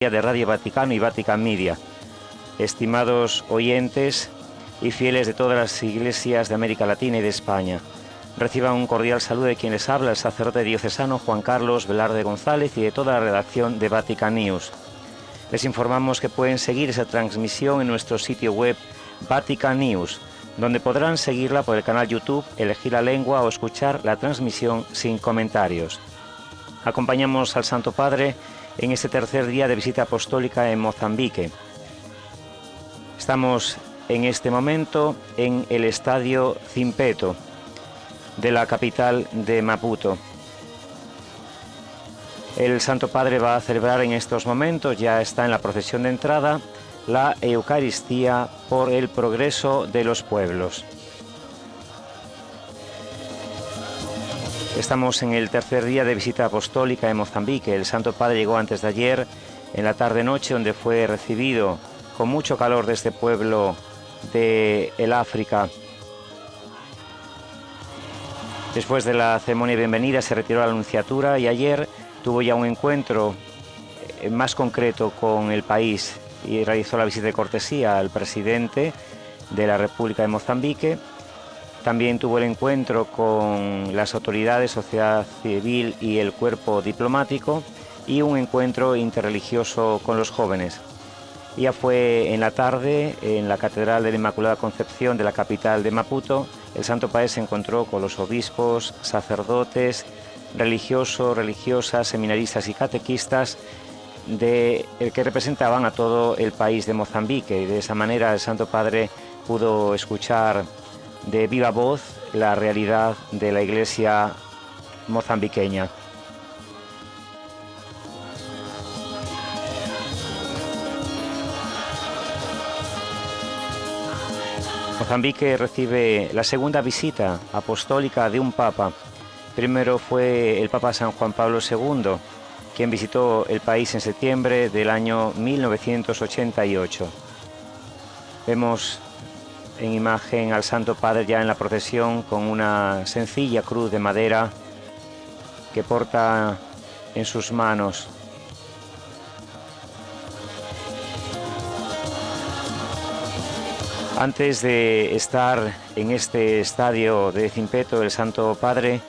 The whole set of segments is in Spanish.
de Radio Vaticano y Vatican Media. Estimados oyentes y fieles de todas las iglesias de América Latina y de España, reciban un cordial saludo de quien les habla, el sacerdote diocesano Juan Carlos Velarde González, y de toda la redacción de Vatican News. Les informamos que pueden seguir esa transmisión en nuestro sitio web Vatican News, donde podrán seguirla por el canal YouTube, elegir la lengua o escuchar la transmisión sin comentarios. Acompañamos al Santo Padre en este tercer día de visita apostólica en Mozambique. Estamos en este momento en el estadio Zimpeto de la capital de Maputo. El Santo Padre va a celebrar en estos momentos, ya está en la procesión de entrada, la Eucaristía por el progreso de los pueblos. Estamos en el tercer día de visita apostólica en Mozambique. El Santo Padre llegó antes de ayer, en la tarde-noche, donde fue recibido con mucho calor de este pueblo de el África. Después de la ceremonia de bienvenida se retiró a la Nunciatura y ayer tuvo ya un encuentro más concreto con el país y realizó la visita de cortesía al presidente de la República de Mozambique. También tuvo el encuentro con las autoridades, sociedad civil y el cuerpo diplomático, y un encuentro interreligioso con los jóvenes. Ya fue en la tarde, en la Catedral de la Inmaculada Concepción de la capital de Maputo, el Santo Padre se encontró con los obispos, sacerdotes, religiosos, religiosas, seminaristas y catequistas que representaban a todo el país de Mozambique, y de esa manera el Santo Padre pudo escuchar de viva voz la realidad de la Iglesia mozambiqueña. Mozambique recibe la segunda visita apostólica de un papa. Primero fue el Papa San Juan Pablo II, quien visitó el país en septiembre del año 1988. Vemos en imagen al Santo Padre ya en la procesión con una sencilla cruz de madera que porta en sus manos. Antes de estar en este estadio de Zimpeto, el Santo Padre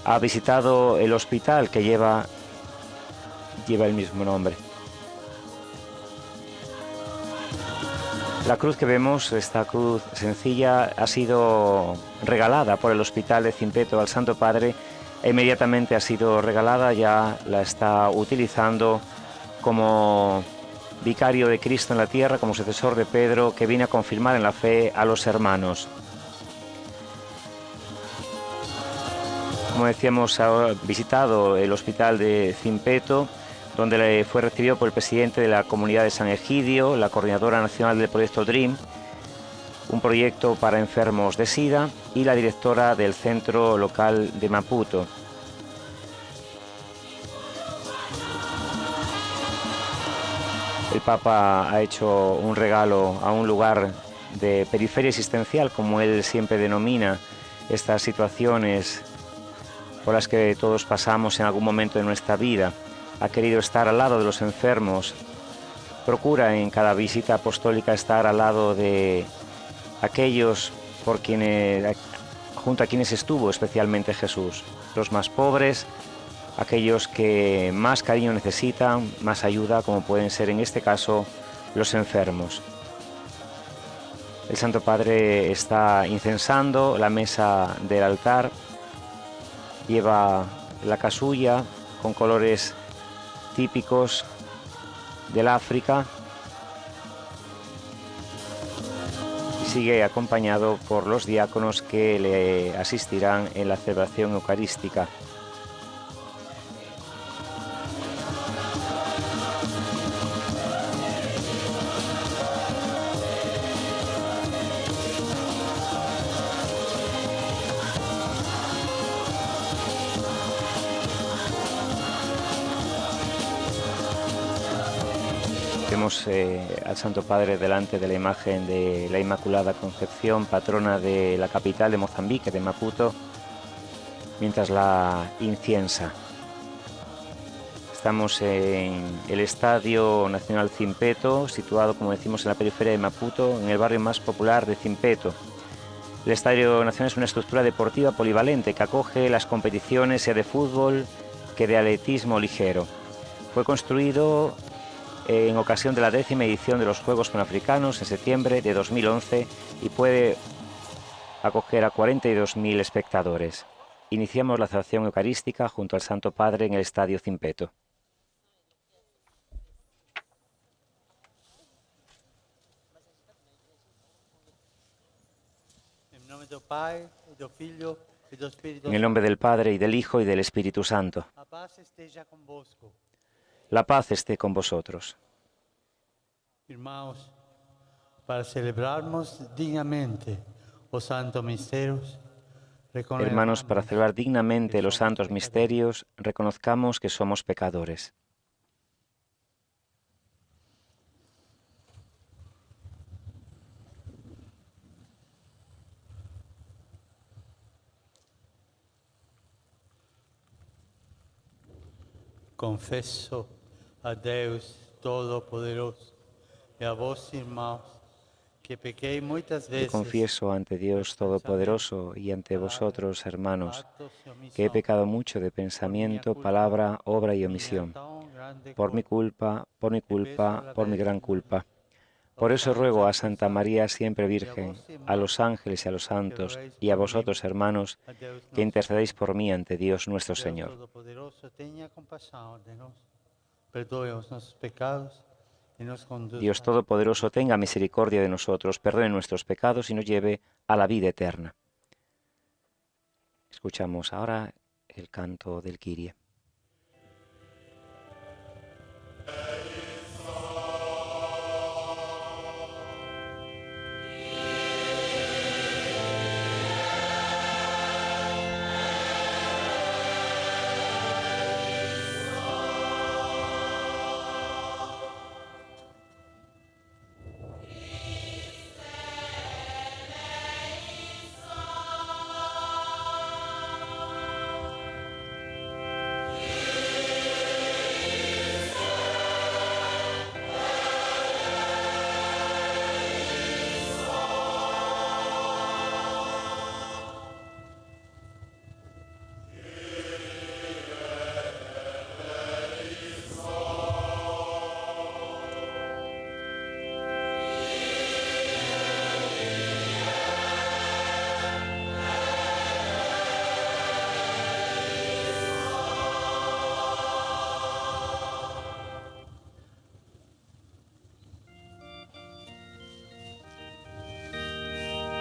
ha visitado el hospital que lleva el mismo nombre. La cruz que vemos, esta cruz sencilla, ha sido regalada por el Hospital de Zimpeto al Santo Padre e inmediatamente ha sido regalada, ya la está utilizando como vicario de Cristo en la tierra, como sucesor de Pedro, que viene a confirmar en la fe a los hermanos. Como decíamos, ha visitado el Hospital de Zimpeto, donde fue recibido por el presidente de la Comunidad de San Egidio, la coordinadora nacional del proyecto DREAM, un proyecto para enfermos de SIDA, y la directora del centro local de Maputo. El Papa ha hecho un regalo a un lugar de periferia existencial, como él siempre denomina estas situaciones por las que todos pasamos en algún momento de nuestra vida. Ha querido estar al lado de los enfermos, procura en cada visita apostólica estar al lado de aquellos junto a quienes estuvo especialmente Jesús, los más pobres, aquellos que más cariño necesitan, más ayuda, como pueden ser en este caso los enfermos. El Santo Padre está incensando la mesa del altar, lleva la casulla con colores típicos del África y sigue acompañado por los diáconos que le asistirán en la celebración eucarística. Vemos al Santo Padre delante de la imagen de la Inmaculada Concepción, patrona de la capital de Mozambique, de Maputo, mientras la inciensa. Estamos en el Estadio Nacional Zimpeto, situado, como decimos, en la periferia de Maputo, en el barrio más popular de Zimpeto. El Estadio Nacional es una estructura deportiva polivalente que acoge las competiciones sea de fútbol que de atletismo ligero. Fue construido en ocasión de la 10ª edición de los Juegos Panafricanos en septiembre de 2011 y puede acoger a 42.000 espectadores. Iniciamos la celebración eucarística junto al Santo Padre en el Estadio Zimpeto. En el nombre del Padre, y del Hijo, y del Espíritu Santo. La paz esté con vosotros. Hermanos, para celebrarnos dignamente los santos misterios, Hermanos, para celebrar dignamente los santos misterios, reconozcamos que somos pecadores. confesso a Deus Todo-Poderoso y a vos, hermanos, que pequé muchas Yo veces. confieso ante Dios Todopoderoso y ante vosotros, hermanos, que he pecado mucho de pensamiento, palabra, obra y omisión, por mi culpa, por mi gran culpa. Por eso ruego a Santa María siempre Virgen, a los ángeles y a los santos, y a vosotros, hermanos, que intercedéis por mí ante Dios nuestro Señor. Todopoderoso, tenga compasión de nos, perdone nuestros pecados y nos conduzca. Dios Todopoderoso tenga misericordia de nosotros, perdone nuestros pecados y nos lleve a la vida eterna. Escuchamos ahora el canto del Kyrie.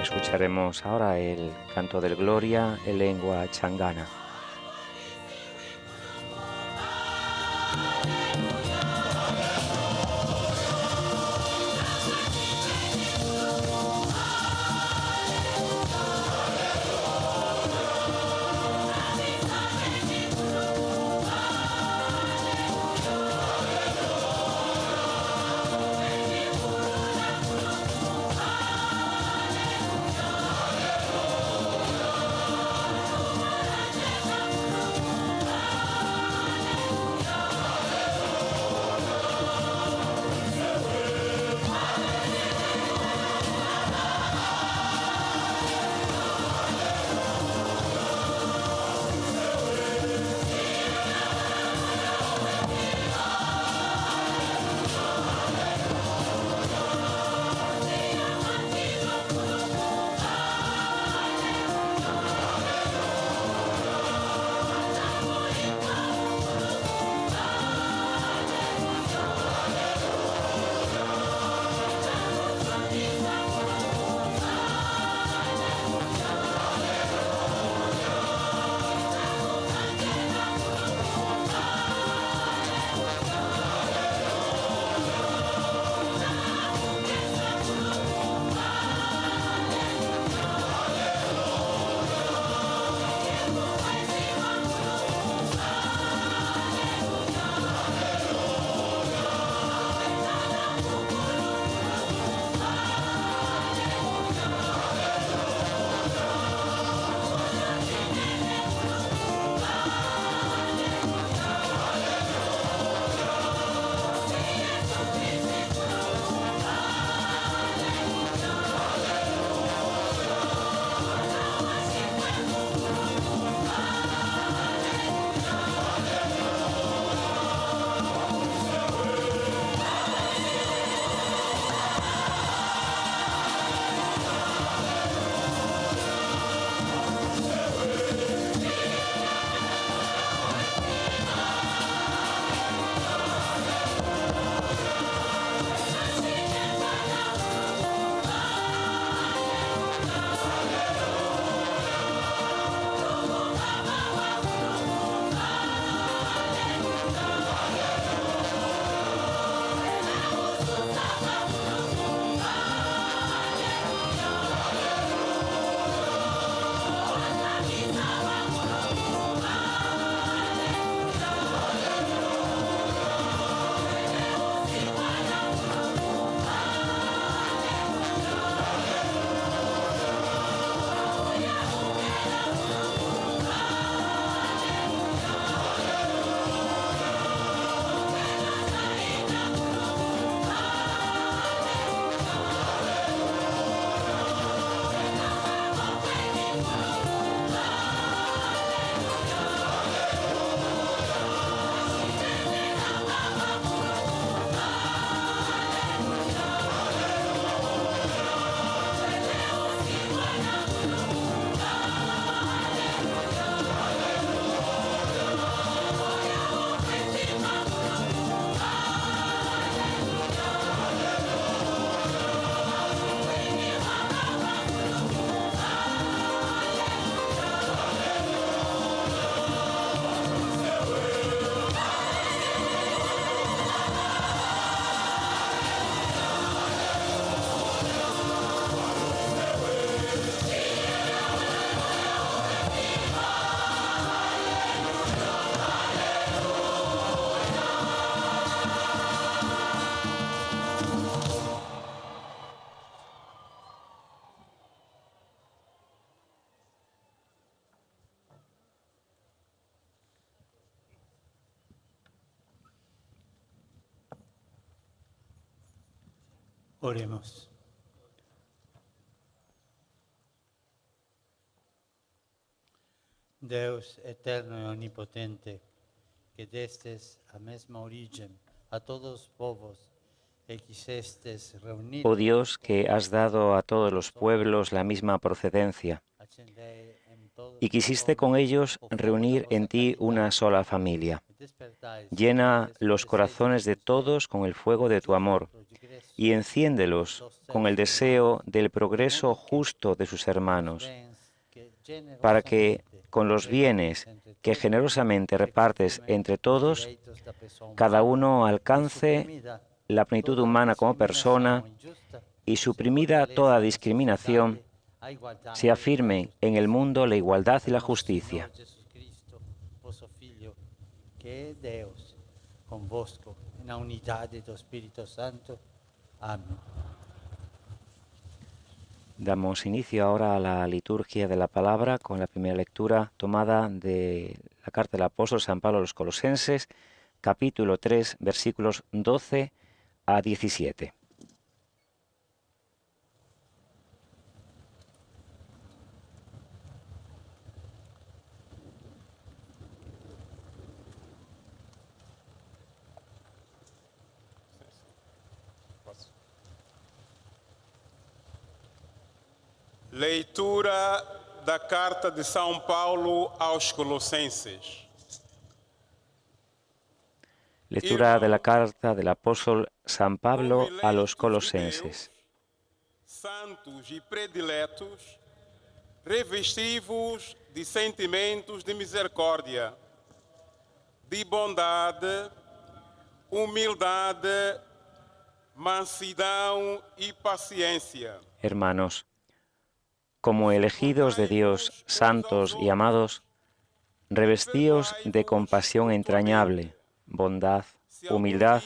Escucharemos ahora el canto del Gloria en lengua changana. Oremos. Deus eterno e onipotente, que destes a mesma origem a todos os povos e quisestes reunir... Oh Dios, que has dado a todos los pueblos la misma procedencia, y quisiste con ellos reunir en ti una sola familia. Llena los corazones de todos con el fuego de tu amor, y enciéndelos con el deseo del progreso justo de sus hermanos, para que, con los bienes que generosamente repartes entre todos, cada uno alcance la plenitud humana como persona y, suprimida toda discriminación, se afirmen en el mundo la igualdad y la justicia. Que é Deus convosco, na unidade do Espírito Santo. Amén. Damos inicio ahora a la liturgia de la palabra con la primera lectura tomada de la carta del apóstol San Pablo a los Colosenses, capítulo 3, versículos 12 a 17. Leitura da carta de São Paulo aos Colossenses. Lectura de la carta del apóstol San Pablo a los Colosenses. Santos e prediletos, revestivos de sentimentos de misericórdia, de bondade, humildade, mansidão e paciência. Hermanos, como elegidos de Dios, santos y amados, revestíos de compasión entrañable, bondad, humildad,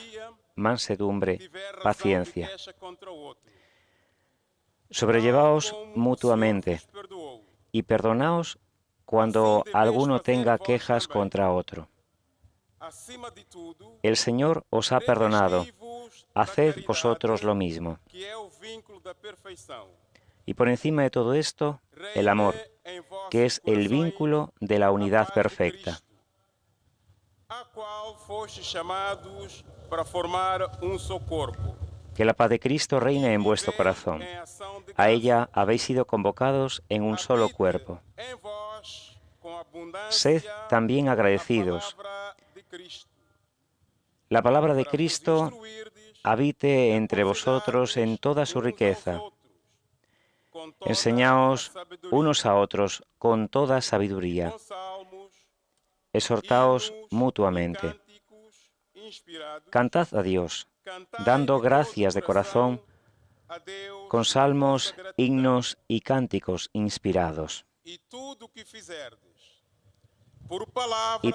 mansedumbre, paciencia. Sobrellevaos mutuamente y perdonaos cuando alguno tenga quejas contra otro. El Señor os ha perdonado, haced vosotros lo mismo. Y por encima de todo esto, el amor, que es el vínculo de la unidad perfecta. Que la paz de Cristo reine en vuestro corazón. A ella habéis sido convocados en un solo cuerpo. Sed también agradecidos. La palabra de Cristo habite entre vosotros en toda su riqueza. Enseñaos unos a otros con toda sabiduría. Exhortaos mutuamente. Cantad a Dios, dando gracias de corazón, con salmos, himnos y cánticos inspirados. Y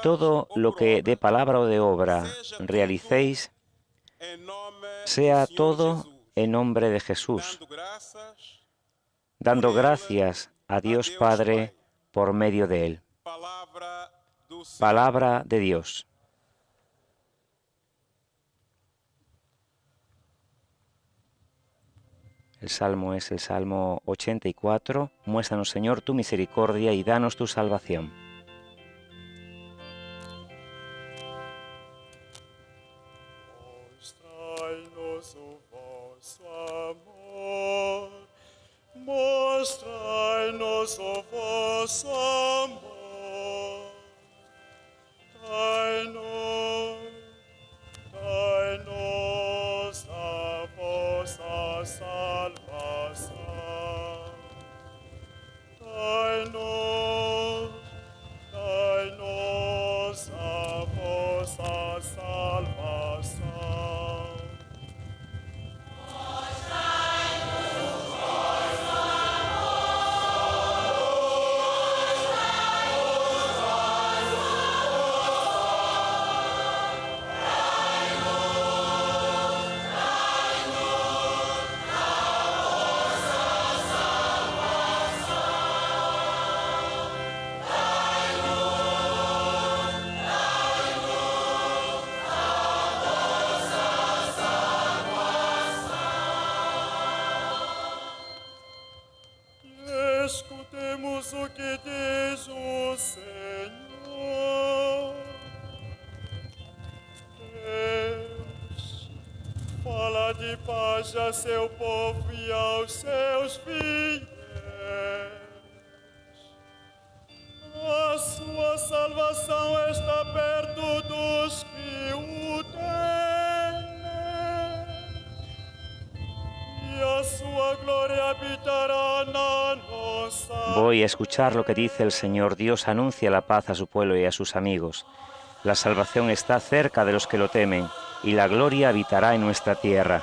todo lo que de palabra o de obra realicéis, sea todo en nombre de Jesús, dando gracias a Dios Padre por medio de Él. Palabra de Dios. El salmo es el Salmo 84. Muéstranos, Señor, tu misericordia y danos tu salvación. Mostrai-nos o vosso amor, dai-nos a vossa salvação, dai-nos a vossa salvação. o que diz o Senhor. Deus fala de paz a seu povo e aos seus fiéis. A sua salvação está perto dos que o temem, e a sua glória habitará na nossa. Voy a escuchar lo que dice el Señor. Dios anuncia la paz a su pueblo y a sus amigos. La salvación está cerca de los que lo temen, y la gloria habitará en nuestra tierra.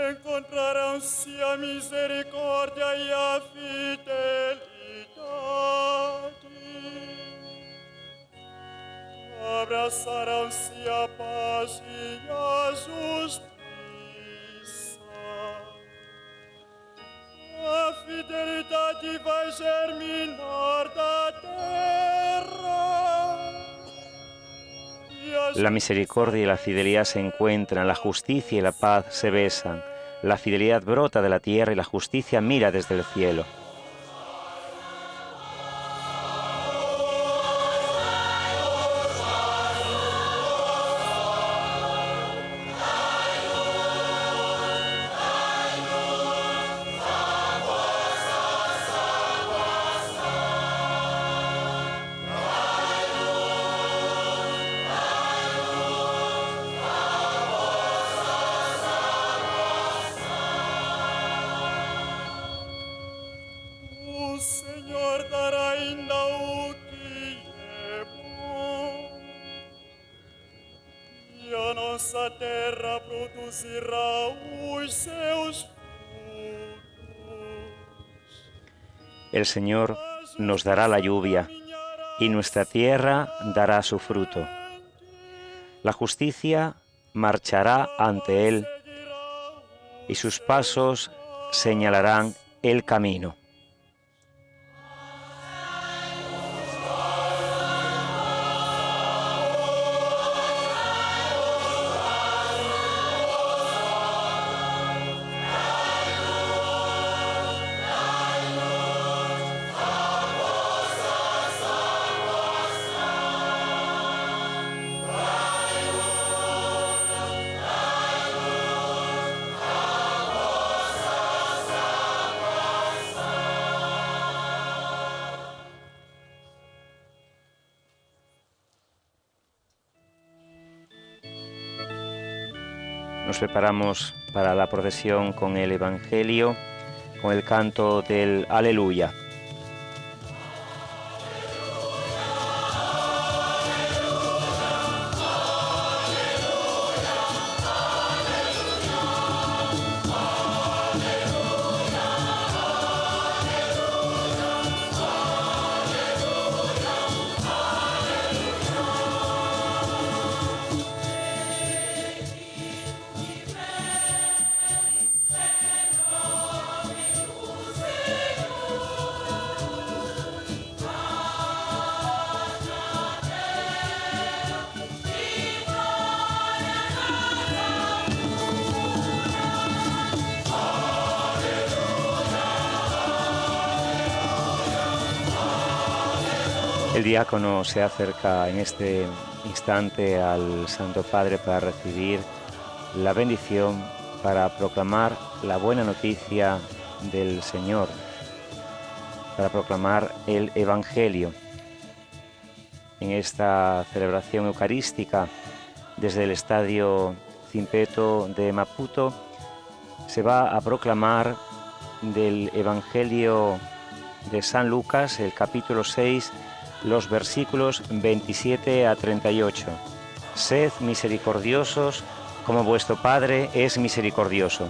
Encontrarão-se a misericórdia e a fidelidade. Abraçarão-se a paz e a justiça. A fidelidade vai germinar da terra. La misericordia y la fidelidad se encuentran, la justicia y la paz se besan. La fidelidad brota de la tierra y la justicia mira desde el cielo. O Senhor dará ainda o que é bom, e a nossa terra produzirá os seus frutos. El Señor nos dará la lluvia, y nuestra tierra dará su fruto. La justicia marchará ante Él, y sus pasos señalarán el camino. Nos preparamos para la procesión con el Evangelio, con el canto del Aleluya. El diácono se acerca en este instante al Santo Padre para recibir la bendición, para proclamar la buena noticia del Señor, para proclamar el Evangelio. En esta celebración eucarística, desde el Estadio Zimpeto de Maputo, se va a proclamar del Evangelio de San Lucas, el capítulo 6, los versículos 27 a 38. Sed misericordiosos como vuestro Padre es misericordioso.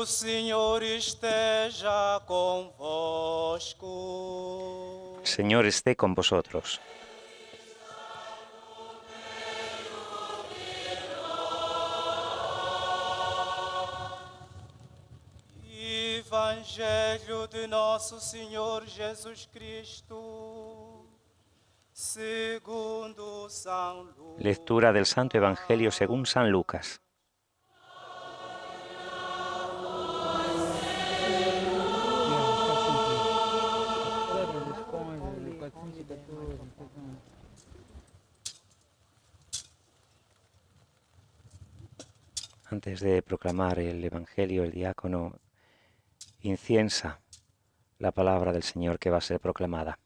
O Senhor esteja convosco. El Señor esté con vosotros. Evangelho de nosso Senhor Jesus Cristo, segundo São Lucas. Lectura del Santo Evangelio según San Lucas. Antes de proclamar el Evangelio, el diácono inciensa la palabra del Señor que va a ser proclamada.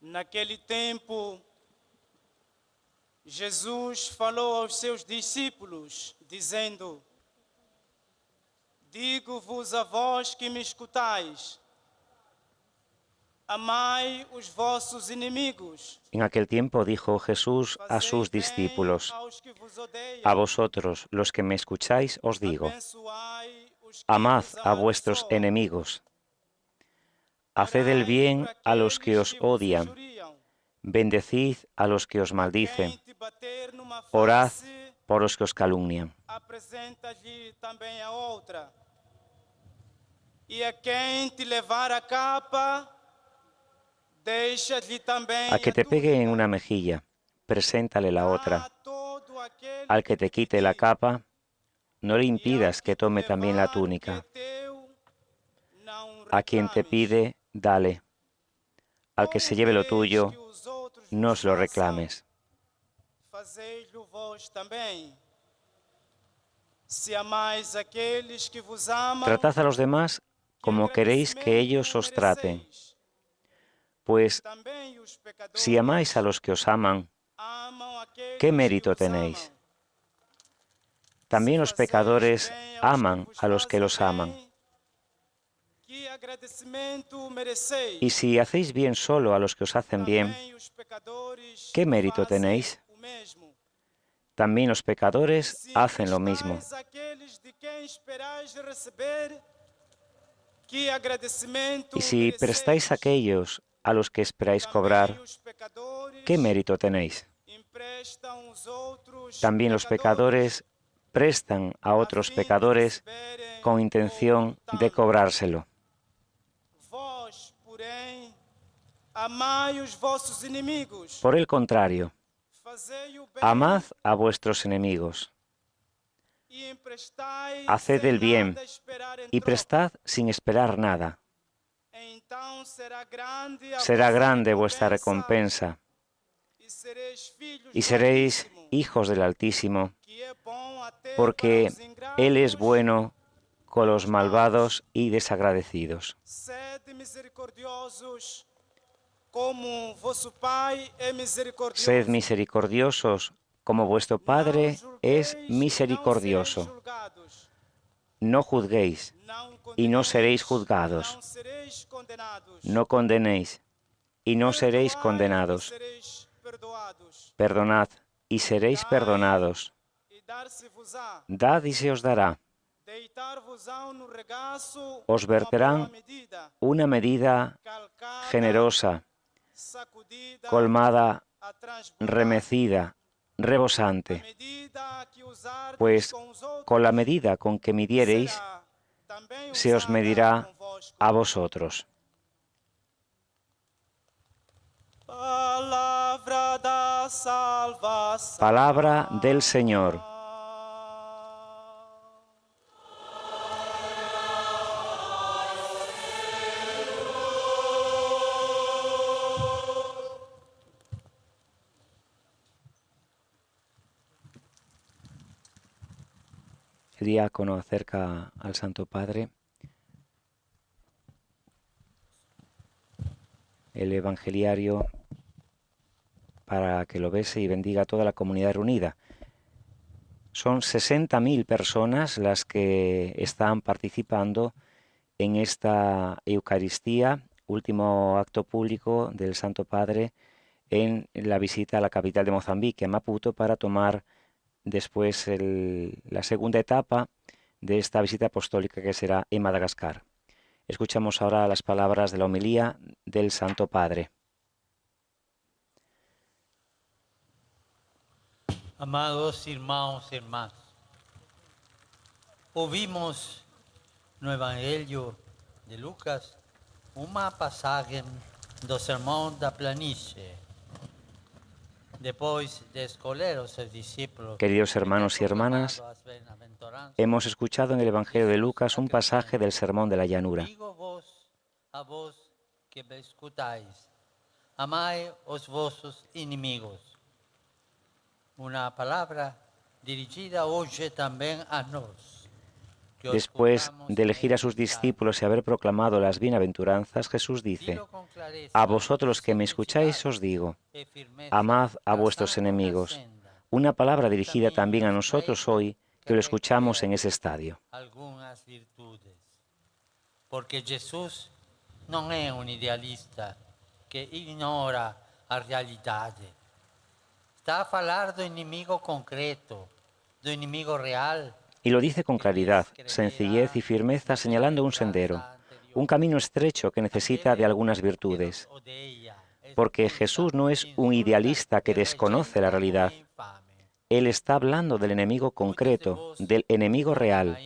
Naquele tempo, Jesus falou aos seus discípulos, dizendo: Digo-vos a vós que me escutais, amai os vossos inimigos. En aquel tiempo dijo Jesús a sus discípulos: A vosotros, los que me escucháis, os digo, amad a vuestros enemigos, haced el bien a los que os odian, bendecid a los que os maldicen, orad por los que os calumnian. Apresenta-lhe também a outra. E a quem te levar a capa, deixa-lhe também A que te a pegue en túnica. una mejilla, preséntale la otra. A todo aquele Al que te quite la capa, no le e ao impidas que tome te también la levar túnica. que é teu, não A quien te reclames. pide, dale. Al que se lleve lo tuyo, Que os outros no vos se lo façam, reclames. fazei-lo vós também. Se amais aqueles que vos amam, Tratad a los demás que como queréis que ellos os traten. mereceis. Pues Também os pecadores si amáis a los que os aman, amam aqueles ¿qué mérito que vos tenéis? amam. También Se los fazeis pecadores bem aos aman que vos a los que fazem los aman. bem, que agradecimento mereceis. Y si hacéis bien solo a los que os hacen bien, Também os pecadores ¿qué mérito fazem tenéis? o mesmo. También los pecadores Se hacen lo mismo. emprestais àqueles de quem esperais receber, que agradecimento Y si mereceis. prestáis a aquellos a los que esperáis cobrar, Também os pecadores ¿qué mérito tenéis? emprestam os outros También los pecadores prestan a otros pecadores con intención de cobrárselo. Vós, porém, amai os vossos inimigos. Por el contrario, Fazei o bem amad a vuestros enemigos, e emprestai haced sem el bien nada esperar em y troca. prestad sin esperar nada. Então será grande a Será vossa grande vuestra recompensa e sereis filhos y do seréis Altísimo, hijos del Altísimo, que é bom até porque para os ingratos. Él es bueno con los malvados y desagradecidos. Sede misericordiosos, como vosso Pai é misericordioso. Sed misericordiosos, como vuestro Padre es misericordioso. No juzguéis y no seréis juzgados. No condenéis y no seréis condenados. Perdonad y seréis perdonados. Dad y se os dará. Os verterán una medida generosa, colmada, remecida, rebosante. Pues con la medida con que midiereis, se os medirá a vosotros. Palabra del Señor. El diácono acerca al Santo Padre el evangeliario para que lo bese y bendiga a toda la comunidad reunida. Son 60.000 personas las que están participando en esta Eucaristía, último acto público del Santo Padre en la visita a la capital de Mozambique, a Maputo, para tomar después la segunda etapa de esta visita apostólica que será en Madagascar. Escuchamos ahora las palabras de la homilía del Santo Padre. Amados irmãos e irmãs, ouvimos no Evangelho de Lucas uma passagem do Sermão da Planície. Depois de escolher os seus discípulos, Queridos hermanos y hermanas, hemos escuchado en el Evangelio de Lucas un pasaje del Sermón de la Llanura. Digo a vos que me escutáis, amai os vossos inimigos. Una palabra dirigida hoy también a nos. Después de elegir a sus discípulos y haber proclamado las bienaventuranzas, Jesús dice: a vosotros los que me escucháis os digo, amad a vuestros enemigos. Una palabra dirigida también a nosotros hoy, que lo escuchamos en ese estadio. Algunas virtudes. Porque Jesús no es un idealista que ignora a realidade. Está a falar do inimigo concreto, do inimigo real. Y lo dice con claridad, sencillez y firmeza, señalando un sendero, un camino estrecho que necesita de algunas virtudes. Porque Jesús no es un idealista que desconoce la realidad. Él está hablando del enemigo concreto, del enemigo real,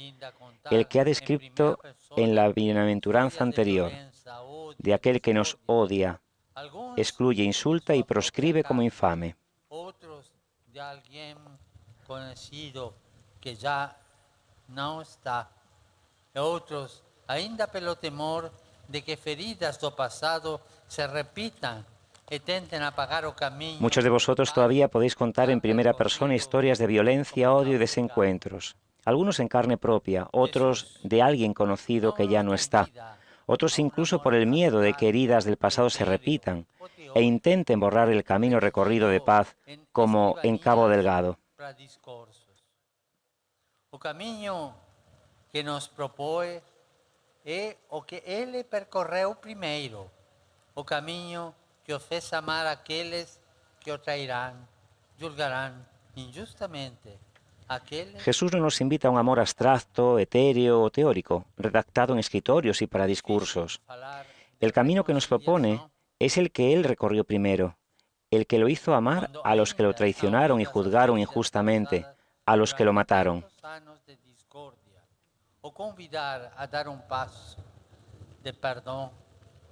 el que ha descrito en la bienaventuranza anterior, de aquel que nos odia, excluye, insulta y proscribe como infame. Otros de alguien conocido que ya no está. Otros, ainda pelo temor de que feridas do pasado se repitan y tenten apagar o camino. Muchos de vosotros todavía podéis contar en primera persona historias de violencia, odio y desencuentros. Algunos en carne propia, otros de alguien conocido que ya no está. Otros incluso por el miedo de que heridas del pasado se repitan e intenten borrar el camino recorrido de paz como en Cabo Delgado. O caminho que nos propõe é o que ele percorreu primeiro, o caminho que o fez amar aqueles que o trairán, julgarán injustamente. Jesús no nos invita a un amor abstracto, etéreo o teórico, redactado en escritorios y para discursos. El camino que nos propone es el que Él recorrió primero, el que lo hizo amar a los que lo traicionaron y juzgaron injustamente, a los que lo mataron. O convidar a dar un paso de perdón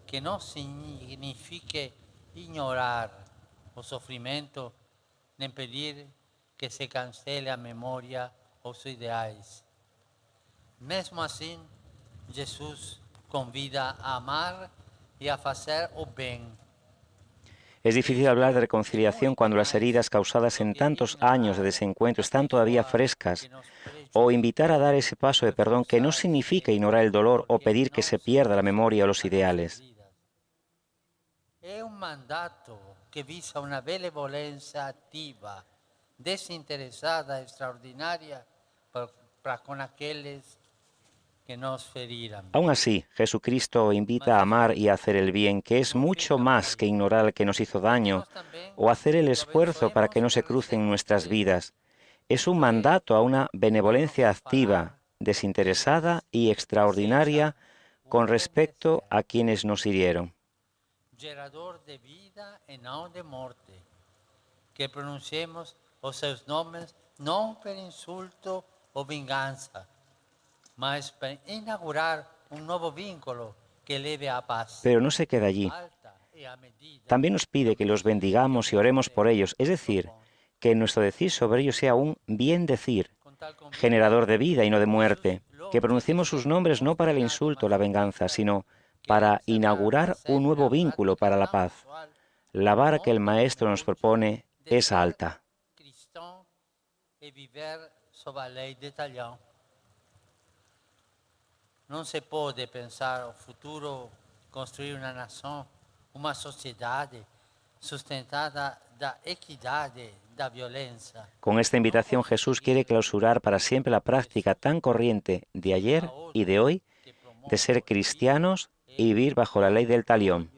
que no signifique ignorar o sufrimiento ni pedir que se cancele a memória os ideais. Mesmo assim, Jesus convida a amar y a hacer o bien. Es difícil hablar de reconciliación cuando las heridas causadas en tantos años de desencuentro están todavía frescas, o invitar a dar ese paso de perdón que no significa ignorar el dolor o pedir que se pierda la memoria o los ideales. Es un mandato que visa una benevolencia activa, desinteresada, extraordinaria para con aquellos que nos feriran. Aún así, Jesucristo invita a amar y a hacer el bien, que es mucho más que ignorar al que nos hizo daño o hacer el esfuerzo para que no se crucen nuestras vidas. Es un mandato a una benevolencia activa, desinteresada y extraordinaria con respecto a quienes nos hirieron. Gerador de vida y no de muerte, que pronunciemos os seus nomes non per insulto o vinganza, mas para inaugurar un nuevo vínculo que eleve a paz. Pero no se queda allí. También nos pide que los bendigamos y oremos por ellos, es decir, que nuestro decir sobre ellos sea un bien decir, generador de vida y no de muerte, que pronunciemos sus nombres no para el insulto o la venganza, sino para inaugurar un nuevo vínculo para la paz. La vara que el Maestro nos propone es alta. No se puede pensar el futuro, construir una nación, una sociedad sustentada da equidade, da violencia. Con esta invitación Jesús quiere clausurar para siempre la práctica tan corriente de ayer y de hoy de ser cristianos y vivir bajo la ley del talión.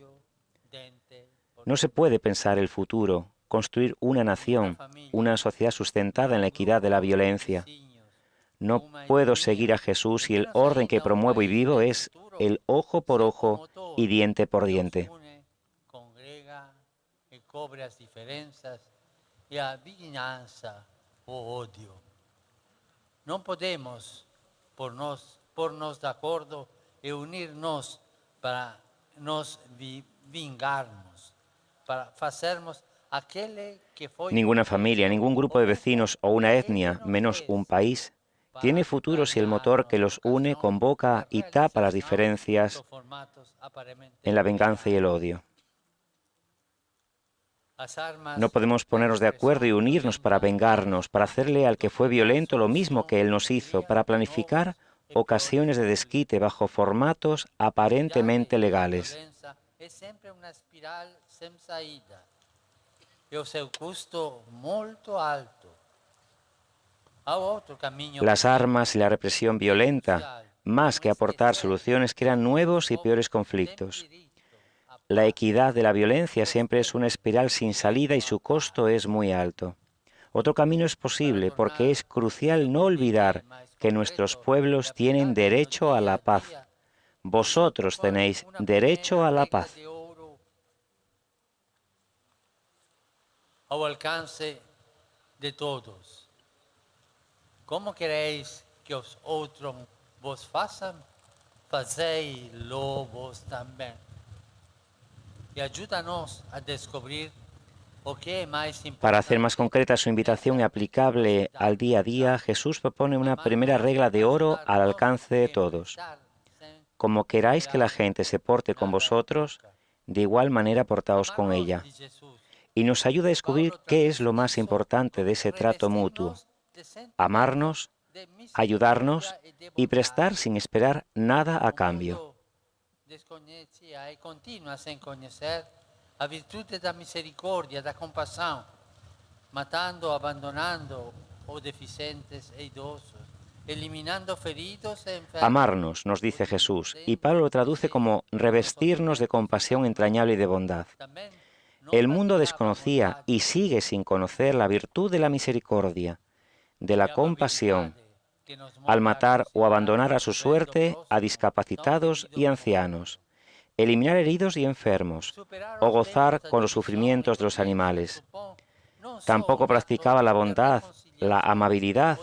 No se puede pensar el futuro, construir una nación, una sociedad sustentada en la equidad de la violencia. No puedo seguir a Jesús si el orden que promuevo y vivo es el ojo por ojo y diente por diente. Congrega e cobre as diferenças e a vingança, o ódio. Não podemos pôr-nos de acordo e unir-nos para nos vingarmos, para fazermos aquele que foi... Ninguna familia, ningún grupo de vecinos o una etnia, menos un país, tiene futuro si el motor que los une convoca y tapa las diferencias en la venganza y el odio. No podemos ponernos de acuerdo y unirnos para vengarnos, para hacerle al que fue violento lo mismo que él nos hizo, para planificar ocasiones de desquite bajo formatos aparentemente legales. Es siempre una espiral sin saída y o seu custo muy alto. Las armas y la represión violenta, más que aportar soluciones, crean nuevos y peores conflictos. La equidad de la violencia siempre es una espiral sin salida y su costo es muy alto. Otro camino es posible porque es crucial no olvidar que nuestros pueblos tienen derecho a la paz. Vosotros tenéis derecho a la paz. Ao alcance de todos. Como queréis que os outros vos façam? Fazei-lo vos também. E ajuda-nos a descobrir o que é mais importante. Para hacer más concreta su invitación y aplicable al día a día, Jesús propone una primera regla de oro al alcance de todos. Como queráis que la gente se porte con vosotros, de igual manera portaos con ella. Y nos ayuda a descubrir qué es lo más importante de ese trato mutuo. Amarnos, ayudarnos y prestar sin esperar nada a cambio. Desconhece e continua sem conhecer a virtude da misericórdia, da compaixão, matando, abandonando os deficientes e idosos, eliminando feridos e enfermos. Amarnos, nos dice Jesús, y Pablo lo traduce como revestirnos de compasión entrañable y de bondad. El mundo desconocía y sigue sin conocer la virtud de la misericordia, de la compasión, al matar o abandonar a su suerte a discapacitados y ancianos, eliminar heridos y enfermos, o gozar con los sufrimientos de los animales. Tampoco practicaba la bondad, la amabilidad,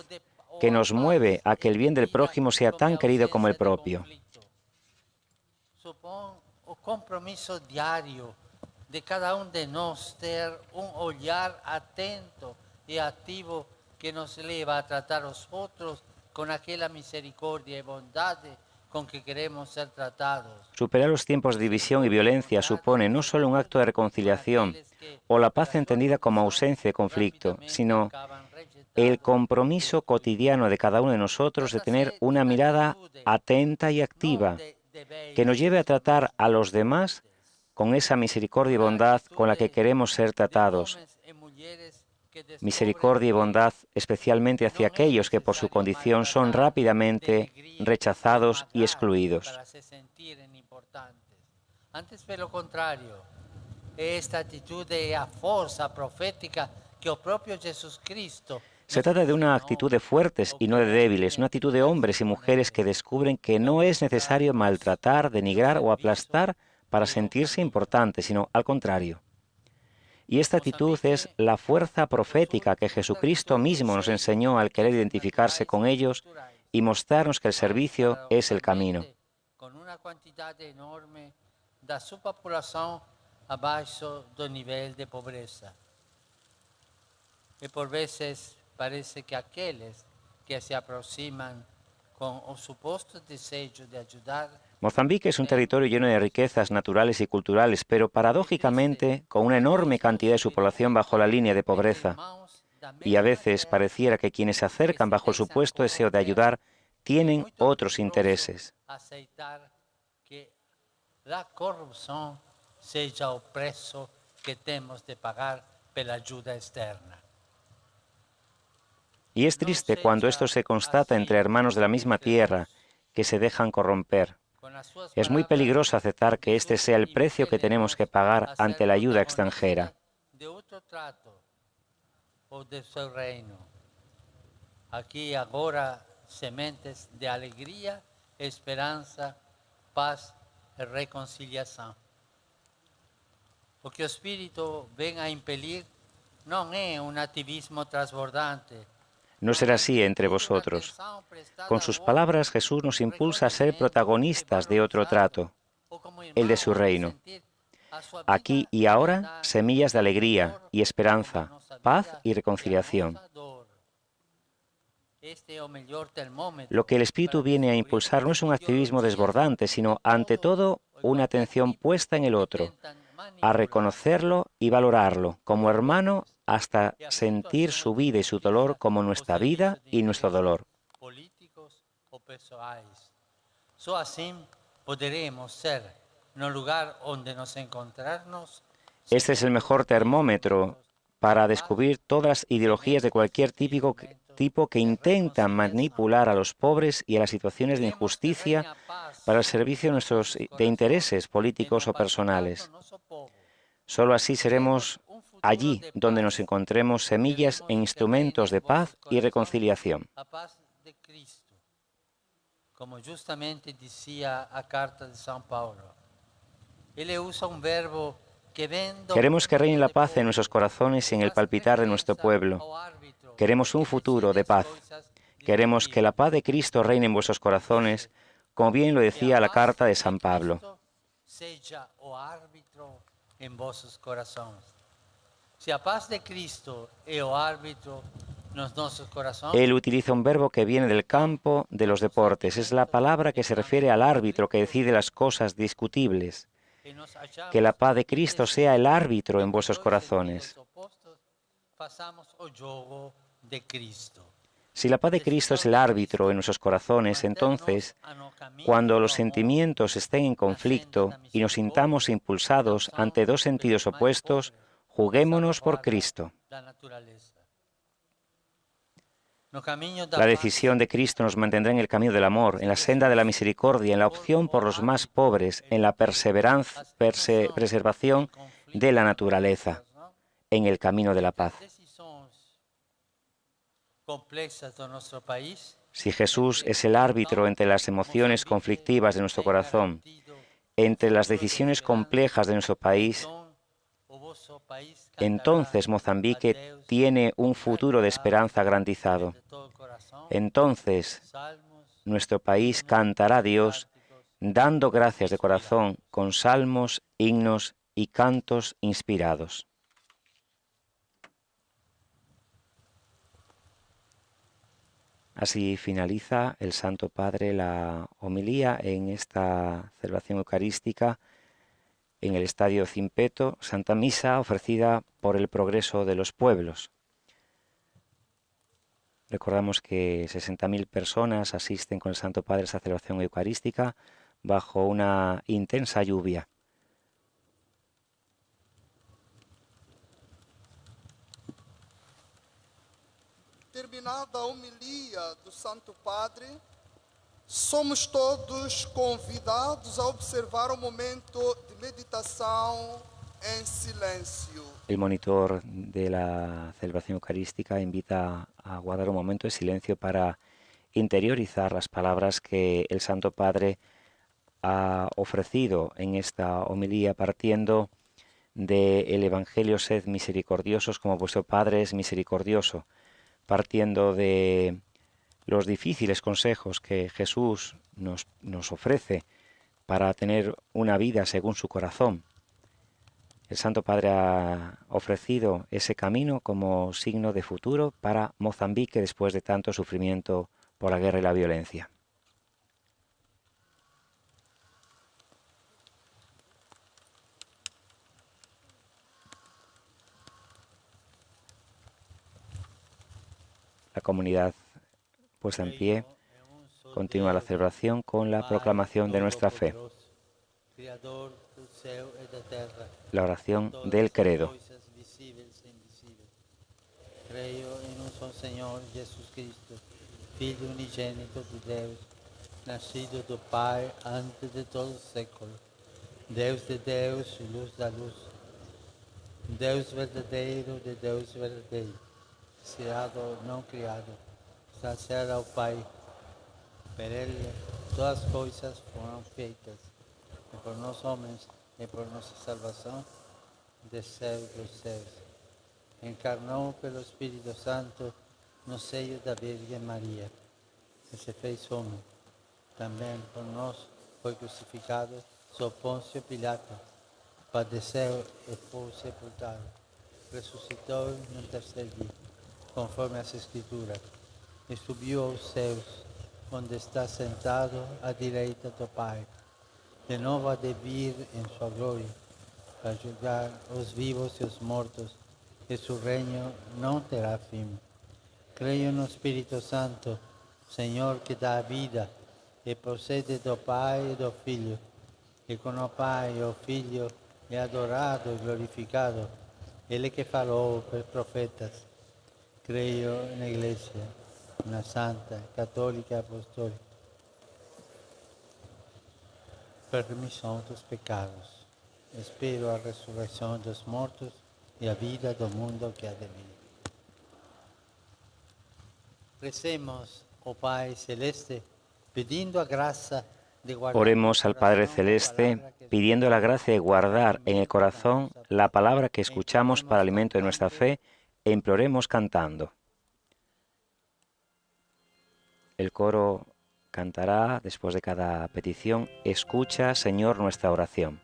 que nos mueve a que el bien del prójimo sea tan querido como el propio. Supón o compromiso diario de cada de nós ter olhar atento e activo que nos leva a tratar os outros con aquella misericordia y bondad con que queremos ser tratados. Superar los tiempos de división y violencia supone no solo un acto de reconciliación o la paz entendida como ausencia de conflicto, sino el compromiso cotidiano de cada uno de nosotros de tener una mirada atenta y activa que nos lleve a tratar a los demás con esa misericordia y bondad con la que queremos ser tratados. Misericordia y bondad especialmente hacia aquellos que por su condición son rápidamente rechazados y excluidos. Antes, pelo contrario, esta actitud é a força profética que o propio Jesucristo. Se trata de una actitud de fuertes y no de débiles, una actitud de hombres y mujeres que descubren que no es necesario maltratar, denigrar o aplastar para sentirse importantes, sino al contrario. Y esta actitud es la fuerza profética que Jesucristo mismo nos enseñó al querer identificarse con ellos y mostrarnos que el servicio es el camino. Con una cantidad enorme de su población abajo del nivel de pobreza. Y por veces parece que aquellos que se aproximan con el supuesto deseo de ayudar. Mozambique es un territorio lleno de riquezas naturales y culturales, pero paradójicamente con una enorme cantidad de su población bajo la línea de pobreza. Y a veces pareciera que quienes se acercan bajo el supuesto deseo de ayudar tienen otros intereses. Aceitar que la corrupción sea el precio que tenemos de pagar por la ayuda externa. Y es triste cuando esto se constata entre hermanos de la misma tierra que se dejan corromper. Es muy peligroso aceptar que este sea el precio que tenemos que pagar ante la ayuda extranjera. De outro trato ou de seu reino. Aqui agora sementes de alegria, esperança, paz e reconciliação. O que o Espírito vem a impelir não é um ativismo transbordante. No será así entre vosotros. Con sus palabras Jesús nos impulsa a ser protagonistas de otro trato, el de su reino. Aquí y ahora, semillas de alegría y esperanza, paz y reconciliación. Lo que el Espíritu viene a impulsar no es un activismo desbordante, sino, ante todo, una atención puesta en el otro, a reconocerlo y valorarlo como hermano hasta sentir su vida y su dolor como nuestra vida y nuestro dolor. Políticos o pessoais. Só assim poderemos ser, no lugar onde nos encontrarnos. Este es el mejor termómetro para descubrir todas las ideologías de cualquier tipo que intentan manipular a los pobres y a las situaciones de injusticia para el servicio de intereses políticos o personales. Solo así seremos allí donde nos encontremos semillas e instrumentos de paz y reconciliación. A paz de Cristo, como justamente decía a carta de São Paulo. Ele usa un verbo que vem do... Queremos que reine la paz en nuestros corazones y en el palpitar de nuestro pueblo. Queremos un futuro de paz. Queremos que la paz de Cristo reine en vuestros corazones, como bien lo decía la carta de San Pablo. Seja o árbitro en vossos corazones. Si a paz de Cristo é o árbitro nos nossos corazones. Él utiliza un verbo que viene del campo de los deportes. Es la palabra que se refiere al árbitro que decide las cosas discutibles. Que la paz de Cristo sea el árbitro en vuestros corazones. Si la paz de Cristo es el árbitro en nuestros corazones, entonces, cuando los sentimientos estén en conflicto y nos sintamos impulsados ante dos sentidos opuestos, juguémonos por Cristo. La decisión de Cristo nos mantendrá en el camino del amor, en la senda de la misericordia, en la opción por los más pobres, en la preservación de la naturaleza, en el camino de la paz. Si Jesús es el árbitro entre las emociones conflictivas de nuestro corazón, entre las decisiones complejas de nuestro país, entonces Mozambique tiene un futuro de esperanza garantizado. Entonces nuestro país cantará a Dios dando gracias de corazón con salmos, himnos y cantos inspirados. Así finaliza el Santo Padre la homilía en esta celebración eucarística en el Estadio Zimpeto, Santa Misa ofrecida por el Progreso de los Pueblos. Recordamos que 60.000 personas asisten con el Santo Padre a esta celebración eucarística bajo una intensa lluvia. Terminada a homilía do Santo Padre, somos todos convidados a observar um momento de meditação em silêncio. El monitor de la celebración eucarística invita a guardar un momento de silencio para interiorizar las palabras que el Santo Padre ha ofrecido en esta homilía, partiendo del Evangelio: sed misericordiosos como vuestro Padre es misericordioso, partiendo de los difíciles consejos que Jesús nos ofrece para tener una vida según su corazón. El Santo Padre ha ofrecido ese camino como signo de futuro para Mozambique después de tanto sufrimiento por la guerra y la violencia. La comunidad puesta en pie continúa la celebración con la proclamación de nuestra fe. La oración del credo. Creio em um só Senhor Jesus Cristo, Filho unigênito de Deus, nascido do Pai antes de todo o século, Deus de Deus e luz da luz, Deus verdadeiro de Deus verdadeiro, criado não criado, saciado ao Pai. Per ele todas as coisas foram feitas, e por nós homens, e por nossa salvação, desceu dos céus. Encarnou pelo Espírito Santo no seio da Virgem Maria, e se fez homem. Também por nós foi crucificado sob Pôncio Pilato, padeceu e foi sepultado. Ressuscitou no terceiro dia, conforme as Escrituras, e subiu aos céus, onde está sentado à direita do Pai. De novo há de vir em sua glória, para julgar os vivos e os mortos, e seu reino não terá fim. Creio no Espírito Santo, Senhor que dá a vida, e procede do Pai e do Filho, e com o Pai e o Filho é adorado e glorificado, Ele que falou por profetas. Creio na Igreja, na Santa, Católica e Apostólica, para a remissão dos pecados. Espero a ressurreição dos mortos e a vida do mundo que há de vir. Recemos, ó Pai Celeste, pidiendo a gracia de guardar. Oremos al Padre Celeste, pidiendo la gracia de guardar en el corazón la palabra que escuchamos para alimento de nuestra fe, e imploremos cantando. El coro cantará después de cada petición: escucha, Señor, nuestra oración.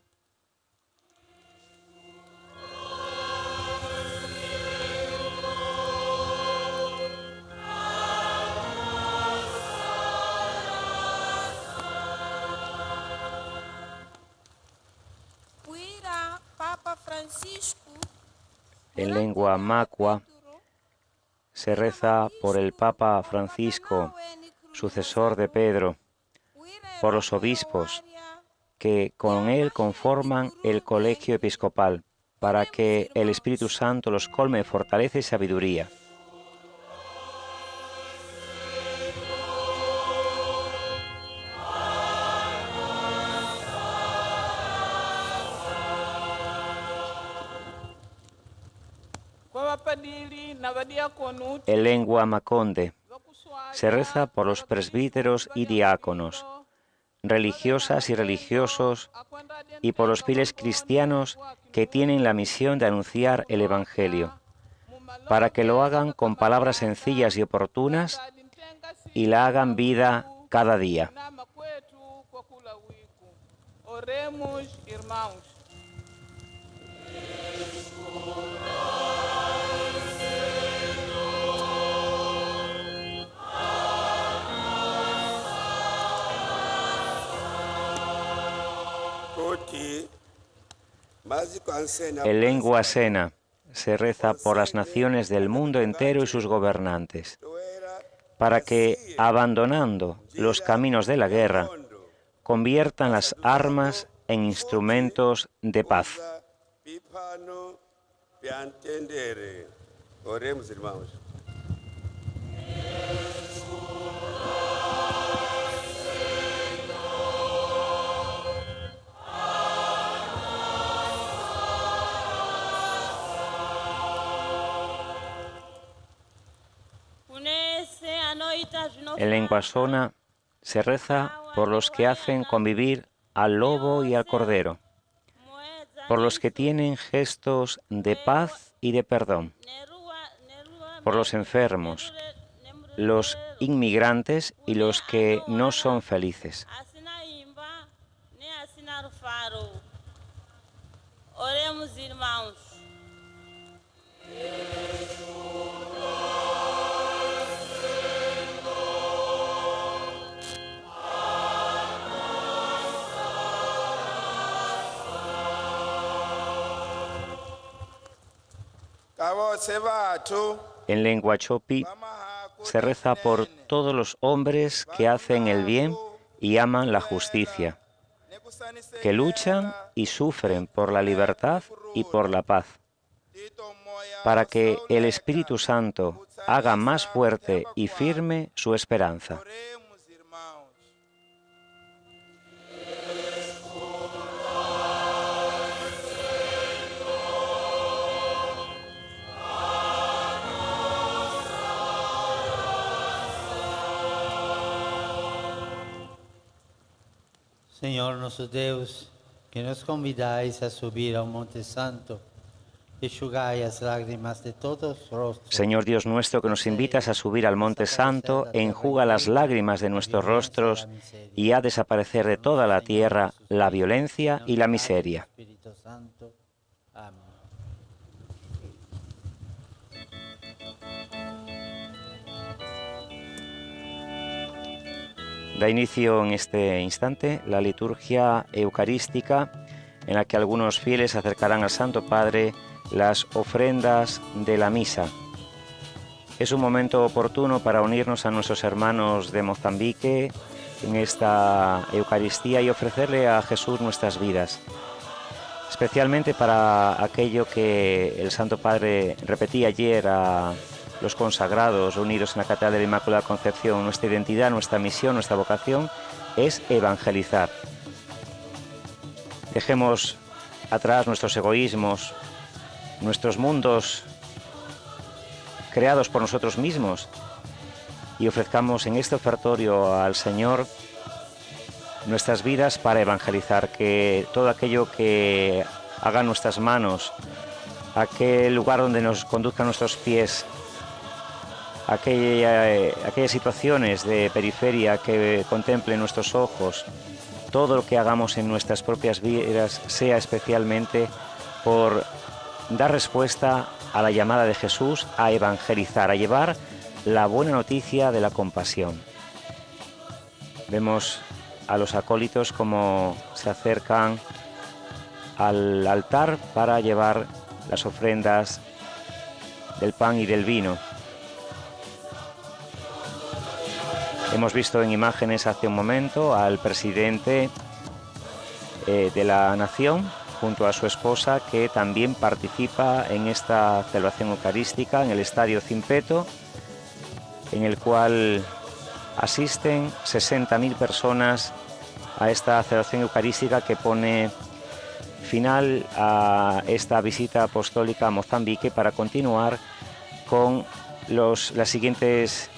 En lengua macua se reza por el Papa Francisco, sucesor de Pedro, por los obispos que con él conforman el colegio episcopal, para que el Espíritu Santo los colme de fortaleza y sabiduría. En lengua maconde se reza por los presbíteros y diáconos, religiosas y religiosos, y por los fieles cristianos que tienen la misión de anunciar el Evangelio, para que lo hagan con palabras sencillas y oportunas y la hagan vida cada día. Oremos, irmãos. En lengua sena se reza por las naciones del mundo entero y sus gobernantes, para que, abandonando los caminos de la guerra, conviertan las armas en instrumentos de paz. Oremos, irmãos. En lengua sona se reza por los que hacen convivir al lobo y al cordero, por los que tienen gestos de paz y de perdón, por los enfermos, los inmigrantes y los que no son felices. Oremos, irmãos. En lengua chopi se reza por todos los hombres que hacen el bien y aman la justicia, que luchan y sufren por la libertad y por la paz, para que el Espíritu Santo haga más fuerte y firme su esperanza. Señor nuestro Deus, que nos convidáis a subir al Monte Santo, enjugai las lágrimas de todos los rostros. Señor Dios nuestro, que nos invitas a subir al Monte Santo, enjuga las lágrimas de nuestros rostros y a desaparecer de toda la tierra la violencia y la miseria. Espíritu Santo. Amén. Da inicio en este instante la liturgia eucarística en la que algunos fieles acercarán al Santo Padre las ofrendas de la misa. Es un momento oportuno para unirnos a nuestros hermanos de Mozambique en esta Eucaristía y ofrecerle a Jesús nuestras vidas, especialmente para aquello que el Santo Padre repetía ayer a los consagrados unidos en la Catedral de la Inmaculada Concepción. Nuestra identidad, nuestra misión, nuestra vocación es evangelizar. Dejemos atrás nuestros egoísmos, nuestros mundos creados por nosotros mismos y ofrezcamos en este ofertorio al Señor nuestras vidas para evangelizar, que todo aquello que hagan nuestras manos, aquel lugar donde nos conduzcan nuestros pies, aquellas situaciones de periferia que contemplen nuestros ojos, todo lo que hagamos en nuestras propias vidas sea especialmente por dar respuesta a la llamada de Jesús a evangelizar, a llevar la buena noticia de la compasión. Vemos a los acólitos como se acercan al altar para llevar las ofrendas del pan y del vino. Hemos visto en imágenes hace un momento al presidente de la nación junto a su esposa, que también participa en esta celebración eucarística en el Estadio Zimpeto, en el cual asisten 60.000 personas a esta celebración eucarística que pone final a esta visita apostólica a Mozambique para continuar con las siguientes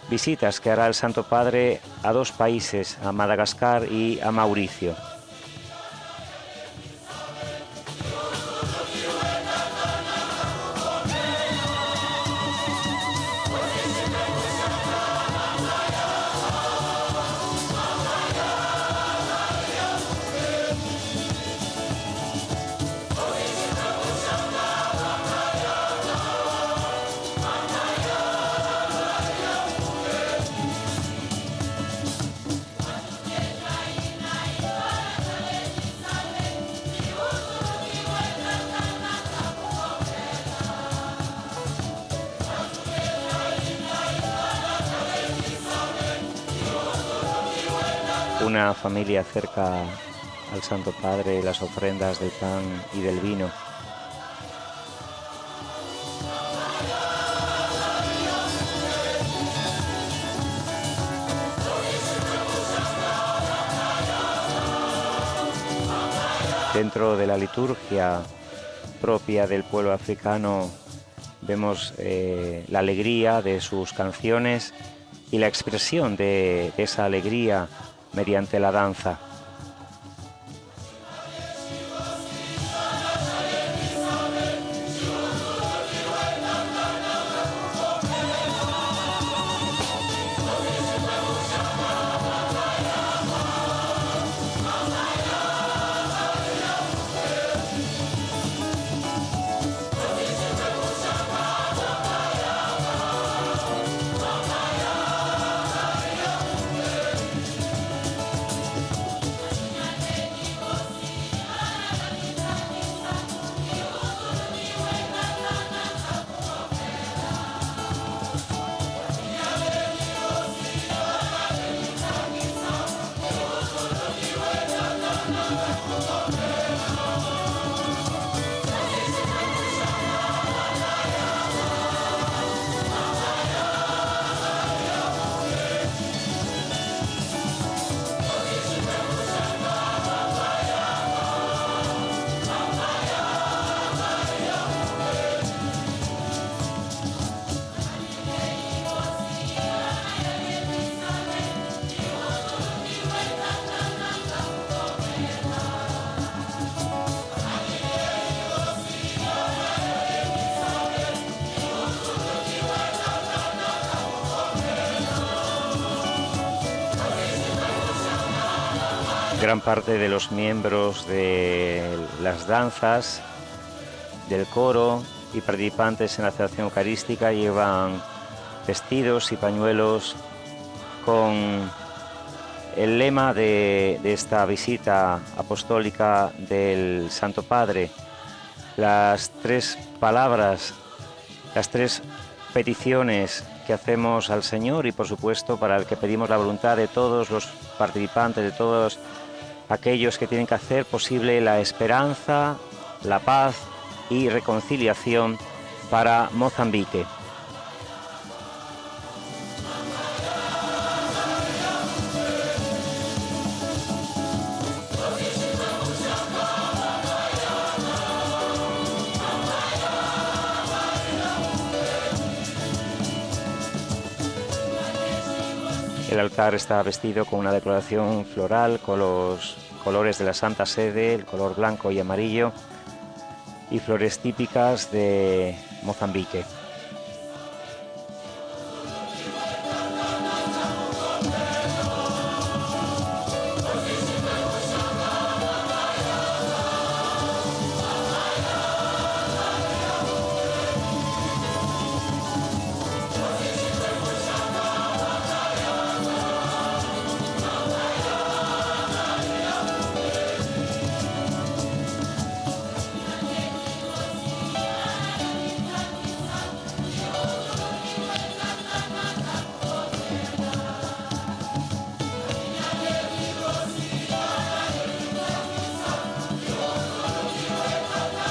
visitas que hará el Santo Padre a dos países, a Madagascar y a Mauricio. Una familia acerca al Santo Padre las ofrendas del pan y del vino. Dentro de la liturgia propia del pueblo africano vemos la alegría de sus canciones y la expresión de esa alegría mediante la danza. Gran parte de los miembros de las danzas, del coro y participantes en la celebración eucarística llevan vestidos y pañuelos con el lema de esta visita apostólica del Santo Padre. Las tres palabras, las tres peticiones que hacemos al Señor y por supuesto para el que pedimos la voluntad de todos los participantes, de todos aquellos que tienen que hacer posible la esperanza, la paz y reconciliación para Mozambique. El altar está vestido con una decoración floral con los colores de la Santa Sede, el color blanco y amarillo, y flores típicas de Mozambique.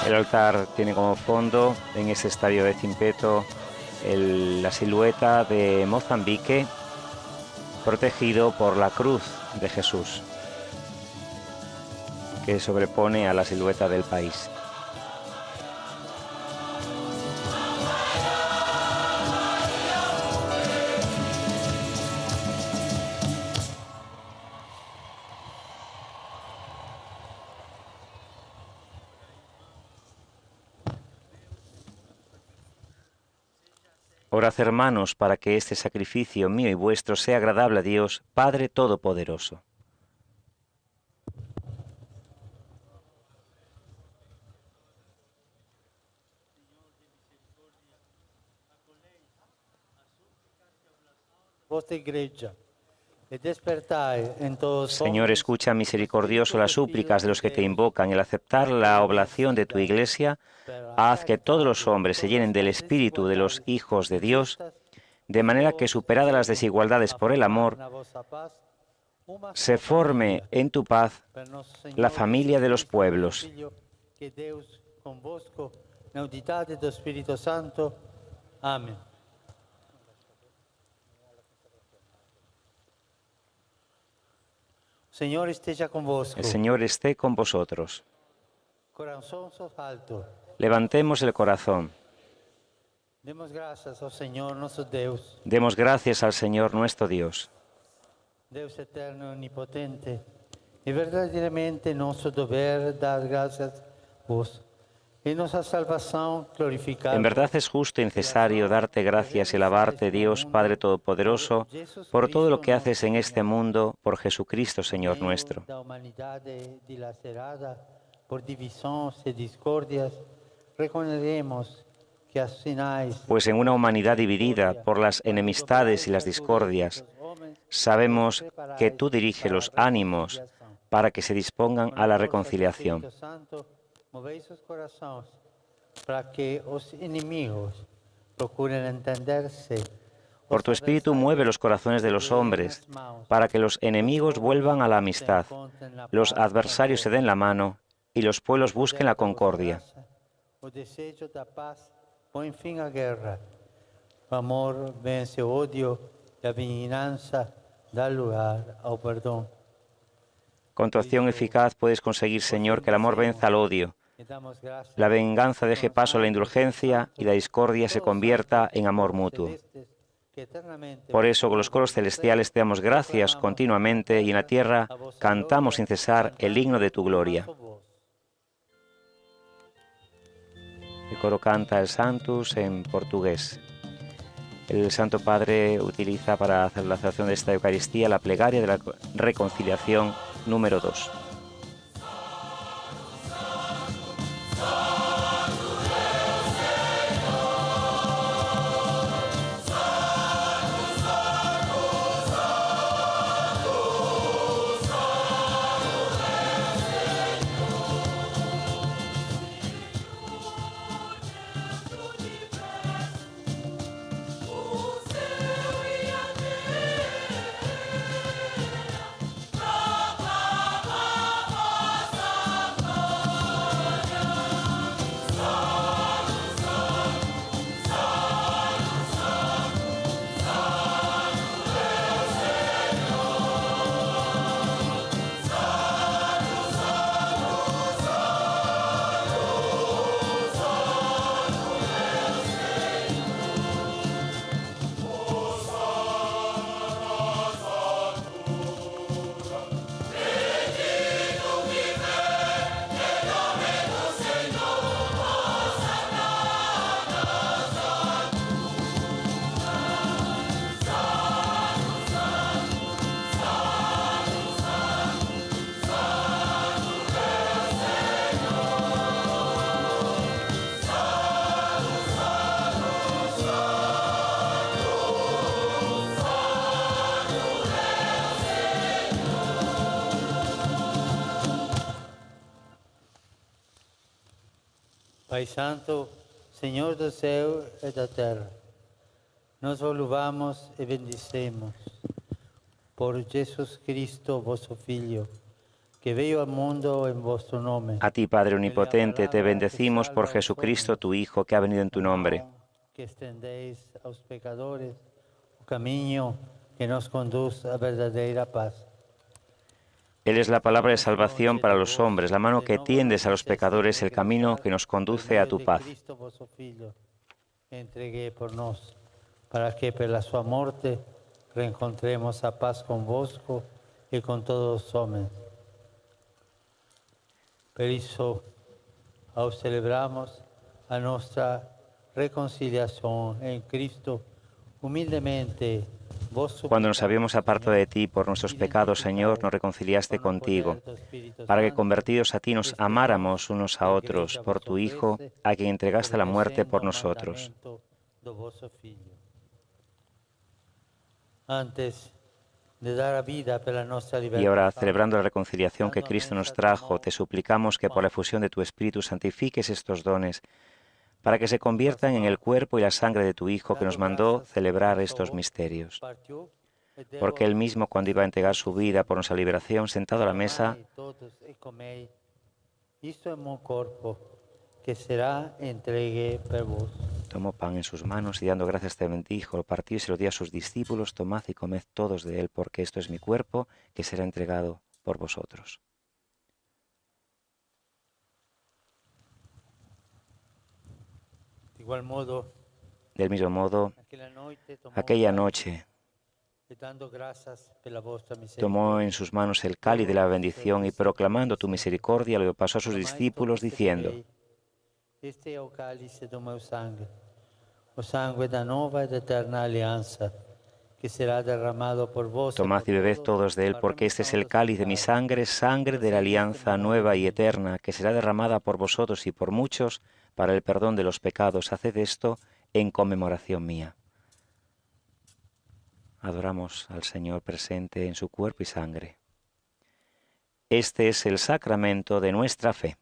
El altar tiene como fondo, en ese estadio de Zimpeto, la silueta de Mozambique protegido por la cruz de Jesús, que sobrepone a la silueta del país. Orad, hermanos, para que este sacrificio mío y vuestro sea agradable a Dios, Padre Todopoderoso. Señor, escucha misericordioso las súplicas de los que te invocan. El aceptar la oblación de tu Iglesia, haz que todos los hombres se llenen del espíritu de los hijos de Dios, de manera que, superadas las desigualdades por el amor, se forme en tu paz la familia de los pueblos. Amén. El Señor esté con vosotros. Levantemos el corazón. Demos gracias al Señor nuestro Dios. Demos gracias al Señor nuestro Dios. Dios eterno y omnipotente, es verdaderamente nuestro deber dar gracias a vos. En nuestra salvación glorificada. En verdad es justo y necesario darte gracias y alabarte, Dios Padre Todopoderoso, por todo lo que haces en este mundo, por Jesucristo, Señor nuestro. Por divisiones y discordias, reconoceremos que asináis. Pues en una humanidad dividida por las enemistades y las discordias, sabemos que tú diriges los ánimos para que se dispongan a la reconciliación. Movéis sus corazones para que los enemigos procuren entenderse. Por tu Espíritu mueve los corazones de los hombres, para que los enemigos vuelvan a la amistad, los adversarios se den la mano y los pueblos busquen la concordia. O desejo da paz pone fin a guerra. El amor vence el odio, la venganza da lugar al perdón. Con tu acción eficaz puedes conseguir, Señor, que el amor venza al odio, la venganza deje paso a la indulgencia y la discordia se convierta en amor mutuo. Por eso, con los coros celestiales te damos gracias continuamente y en la tierra cantamos sin cesar el himno de tu gloria. El coro canta el Sanctus en portugués. El Santo Padre utiliza para hacer la celebración de esta Eucaristía la plegaria de la reconciliación número 2. Pai Santo, Senhor do céu e da terra, nós vos louvamos e bendicemos por Jesus Cristo, vosso Filho, que veio ao mundo en vuestro nome. A ti, Padre Omnipotente, te bendecimos por Jesucristo, tu Hijo, que ha venido en tu nombre. Que estendéis aos pecadores o caminho que nos conduz a verdadeira paz. Él es la palabra de salvación para los hombres, la mano que tiendes a los pecadores, el camino que nos conduce a tu paz. Entregué por nós, para que por la sua morte reencontremos a paz convosco e con todos os homens. Por isso, ao celebramos a nossa reconciliación en Cristo, humildemente. Cuando nos habíamos apartado de ti por nuestros pecados, Señor, nos reconciliaste contigo, para que convertidos a ti nos amáramos unos a otros por tu Hijo, a quien entregaste la muerte por nosotros. Y ahora, celebrando la reconciliación que Cristo nos trajo, te suplicamos que por la efusión de tu Espíritu santifiques estos dones, para que se conviertan en el cuerpo y la sangre de tu Hijo, que nos mandó celebrar estos misterios. Porque Él mismo, cuando iba a entregar su vida por nuestra liberación, sentado a la mesa, tomó pan en sus manos y dando gracias te bendijo, lo partió y se lo dio a sus discípulos: tomad y comed todos de él, porque esto es mi cuerpo, que será entregado por vosotros. Del mismo modo, aquella noche tomó en sus manos el cáliz de la bendición y, proclamando tu misericordia, lo pasó a sus discípulos diciendo: Este é o cálice do meu sangue, o sangue da nova e eterna alianza, que será derramado por vos. Tomad y bebed todos de él, porque este es el cáliz de mi sangre, sangre de la alianza nueva y eterna, que será derramada por vosotros y por muchos para el perdón de los pecados. Haced esto en conmemoración mía. Adoramos al Señor presente en su cuerpo y sangre. Este es el sacramento de nuestra fe.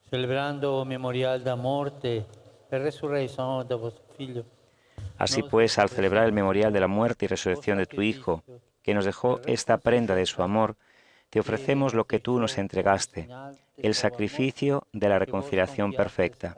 Celebrando o memorial da morte e resurreição de vosso Filho. Así pues, al celebrar el memorial de la muerte y resurrección de tu Hijo, que nos dejó esta prenda de su amor, te ofrecemos lo que tú nos entregaste, el sacrificio de la reconciliación perfecta.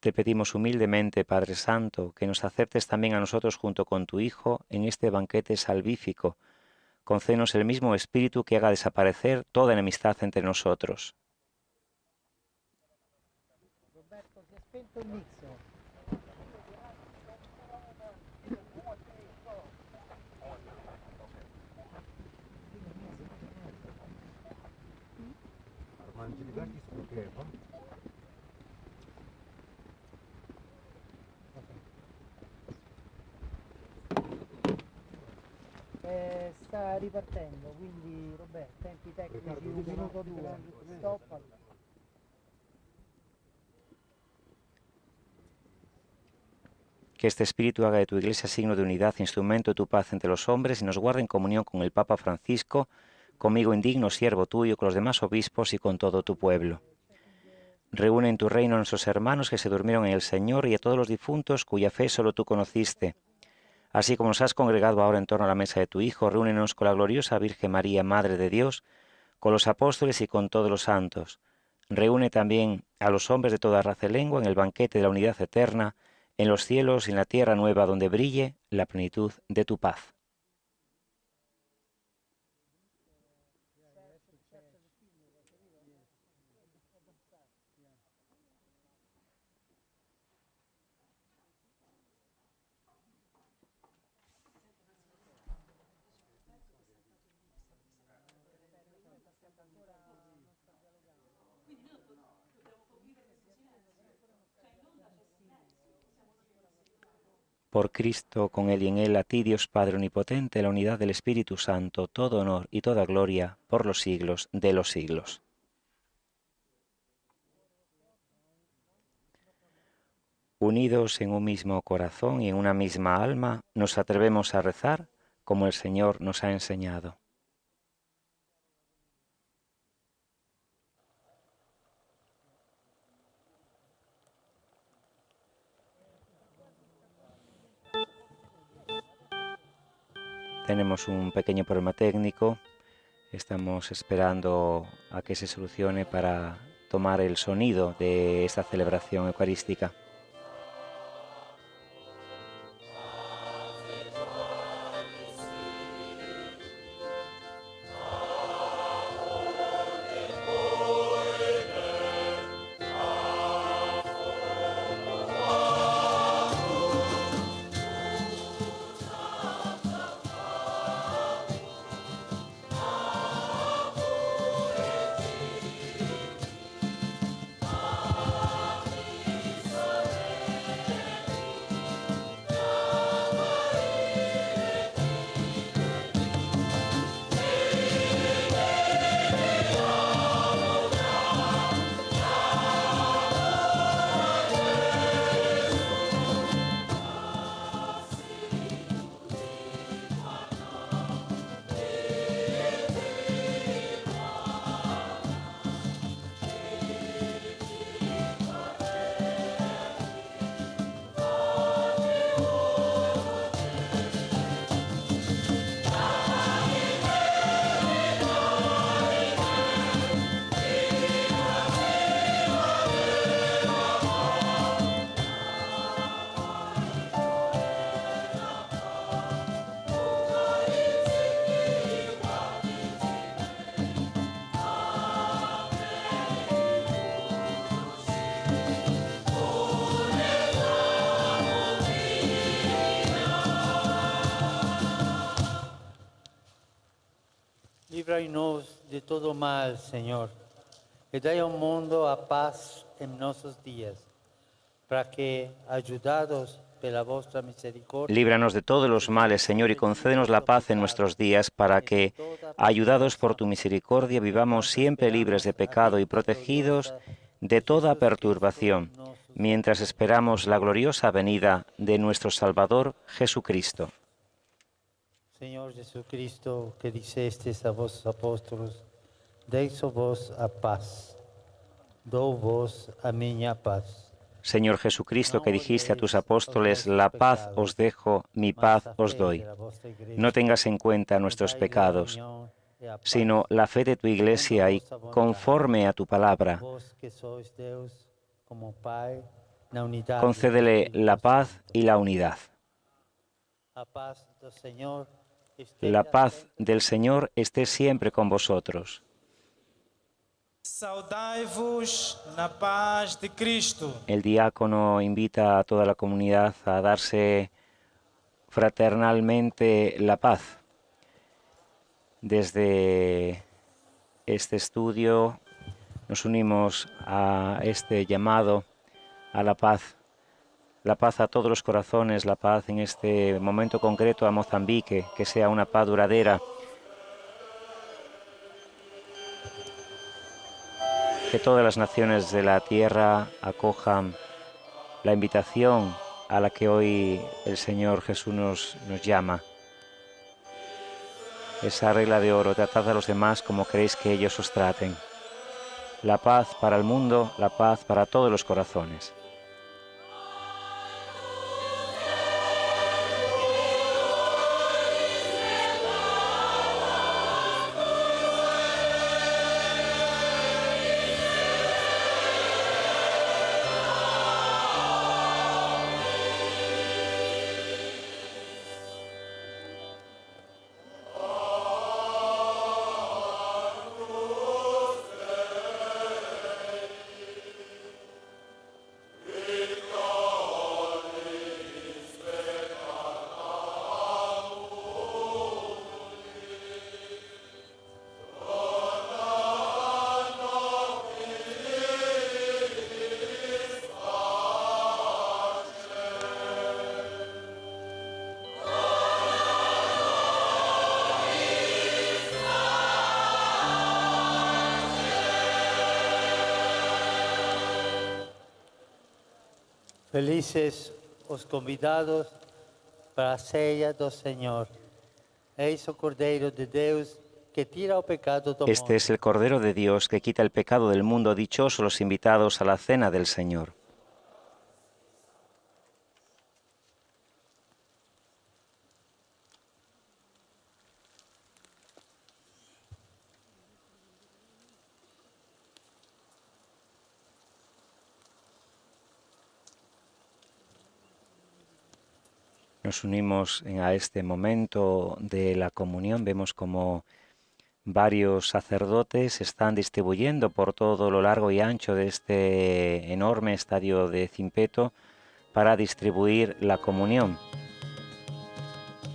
Te pedimos humildemente, Padre Santo, que nos aceptes también a nosotros junto con tu Hijo en este banquete salvífico. Concédenos el mismo Espíritu que haga desaparecer toda enemistad entre nosotros. Sta ripartendo, quindi Roberto, tempi tecnici, 1 minuto 2, stop. Que este Espíritu haga de tu Iglesia signo de unidad, instrumento de tu paz entre los hombres y nos guarde en comunión con el Papa Francisco, conmigo indigno siervo tuyo, con los demás obispos y con todo tu pueblo. Reúne en tu reino a nuestros hermanos que se durmieron en el Señor y a todos los difuntos cuya fe solo tú conociste. Así como nos has congregado ahora en torno a la mesa de tu Hijo, reúnenos con la gloriosa Virgen María, Madre de Dios, con los apóstoles y con todos los santos. Reúne también a los hombres de toda raza y lengua en el banquete de la unidad eterna, en los cielos y en la tierra nueva donde brille la plenitud de tu paz. Por Cristo, con Él y en Él, a ti, Dios Padre Omnipotente, la unidad del Espíritu Santo, todo honor y toda gloria, por los siglos de los siglos. Unidos en un mismo corazón y en una misma alma, nos atrevemos a rezar como el Señor nos ha enseñado. Tenemos un pequeño problema técnico, estamos esperando a que se solucione para tomar el sonido de esta celebración eucarística. Líbranos de todo mal, Señor, y dai ao mundo a paz en nuestros días, para que, ayudados pela vostra misericordia, Líbranos de todos los males, Señor, y concédenos la paz en nuestros días, para que, ayudados por tu misericordia, vivamos siempre libres de pecado y protegidos de toda perturbación, mientras esperamos la gloriosa venida de nuestro Salvador Jesucristo. Señor Jesucristo, que dicestes a vos apóstolos, deixo vos a paz, dou vos a miña paz. Señor Jesucristo, que dijiste a tus apóstoles, la paz os dejo, mi paz os doy. No tengas en cuenta nuestros pecados, sino la fe de tu Iglesia y, conforme a tu palabra, concédele la paz y la unidad. La paz del Señor esté siempre con vosotros. Saudai-vos na paz de Cristo. El diácono invita a toda la comunidad a darse fraternalmente la paz. Desde este estudio nos unimos a este llamado a la paz a todos los corazones, la paz en este momento concreto a Mozambique, que sea una paz duradera, que todas las naciones de la tierra acojan la invitación a la que hoy el Señor Jesús nos llama. Esa regla de oro, tratad a los demás como queréis que ellos os traten. La paz para el mundo, la paz para todos los corazones. Felices os convidados para a ceia do Senhor. Eis o Cordeiro de Deus que tira o pecado do mundo. Este es el Cordero de Dios que quita el pecado del mundo. Dichosos los invitados a la cena del Señor. Nos unimos a este momento de la comunión. Vemos como varios sacerdotes están distribuyendo por todo lo largo y ancho de este enorme estadio de Zimpeto para distribuir la comunión.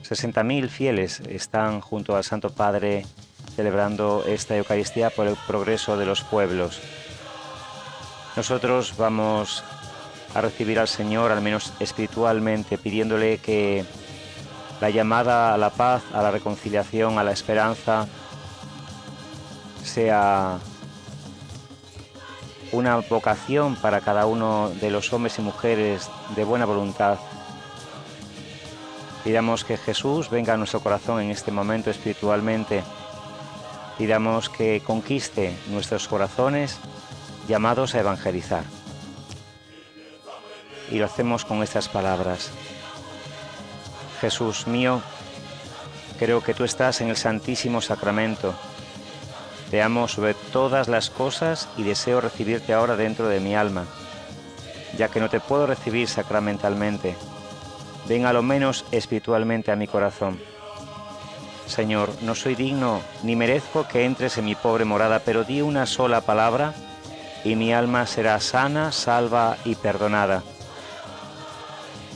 60.000 fieles están junto al Santo Padre celebrando esta Eucaristía por el progreso de los pueblos. Nosotros vamos a recibir al Señor, al menos espiritualmente, pidiéndole que la llamada a la paz, a la reconciliación, a la esperanza, sea una vocación para cada uno de los hombres y mujeres de buena voluntad. Pidamos que Jesús venga a nuestro corazón en este momento espiritualmente. Pidamos que conquiste nuestros corazones llamados a evangelizar. Y lo hacemos con estas palabras. Jesús mío, creo que tú estás en el Santísimo Sacramento. Te amo sobre todas las cosas y deseo recibirte ahora dentro de mi alma. Ya que no te puedo recibir sacramentalmente, ven a lo menos espiritualmente a mi corazón. Señor, no soy digno ni merezco que entres en mi pobre morada, pero di una sola palabra y mi alma será sana, salva y perdonada.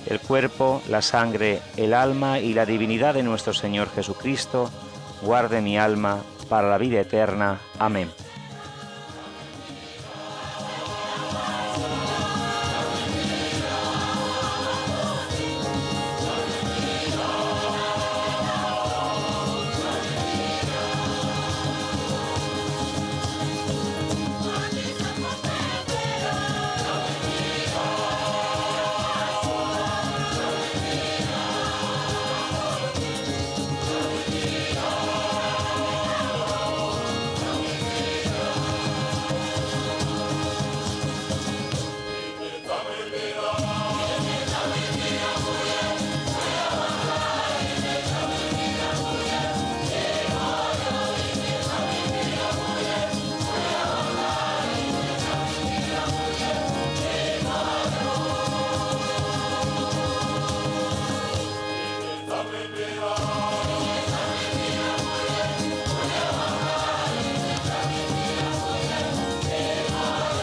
El cuerpo, la sangre, el alma y la divinidad de nuestro Señor Jesucristo guarde mi alma para la vida eterna. Amén.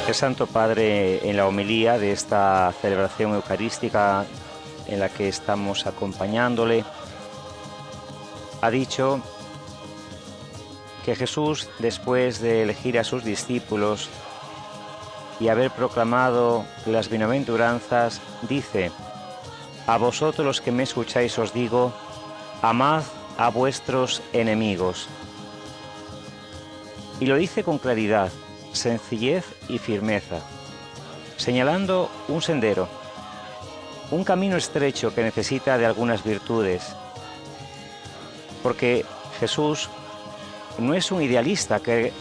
El Santo Padre, en la homilía de esta celebración eucarística en la que estamos acompañándole, ha dicho que Jesús, después de elegir a sus discípulos y haber proclamado las bienaventuranzas, dice: a vosotros los que me escucháis os digo, amad a vuestros enemigos. Y lo dice con claridad, sencillez y firmeza, señalando un sendero, un camino estrecho que necesita de algunas virtudes, porque Jesús no es un idealista que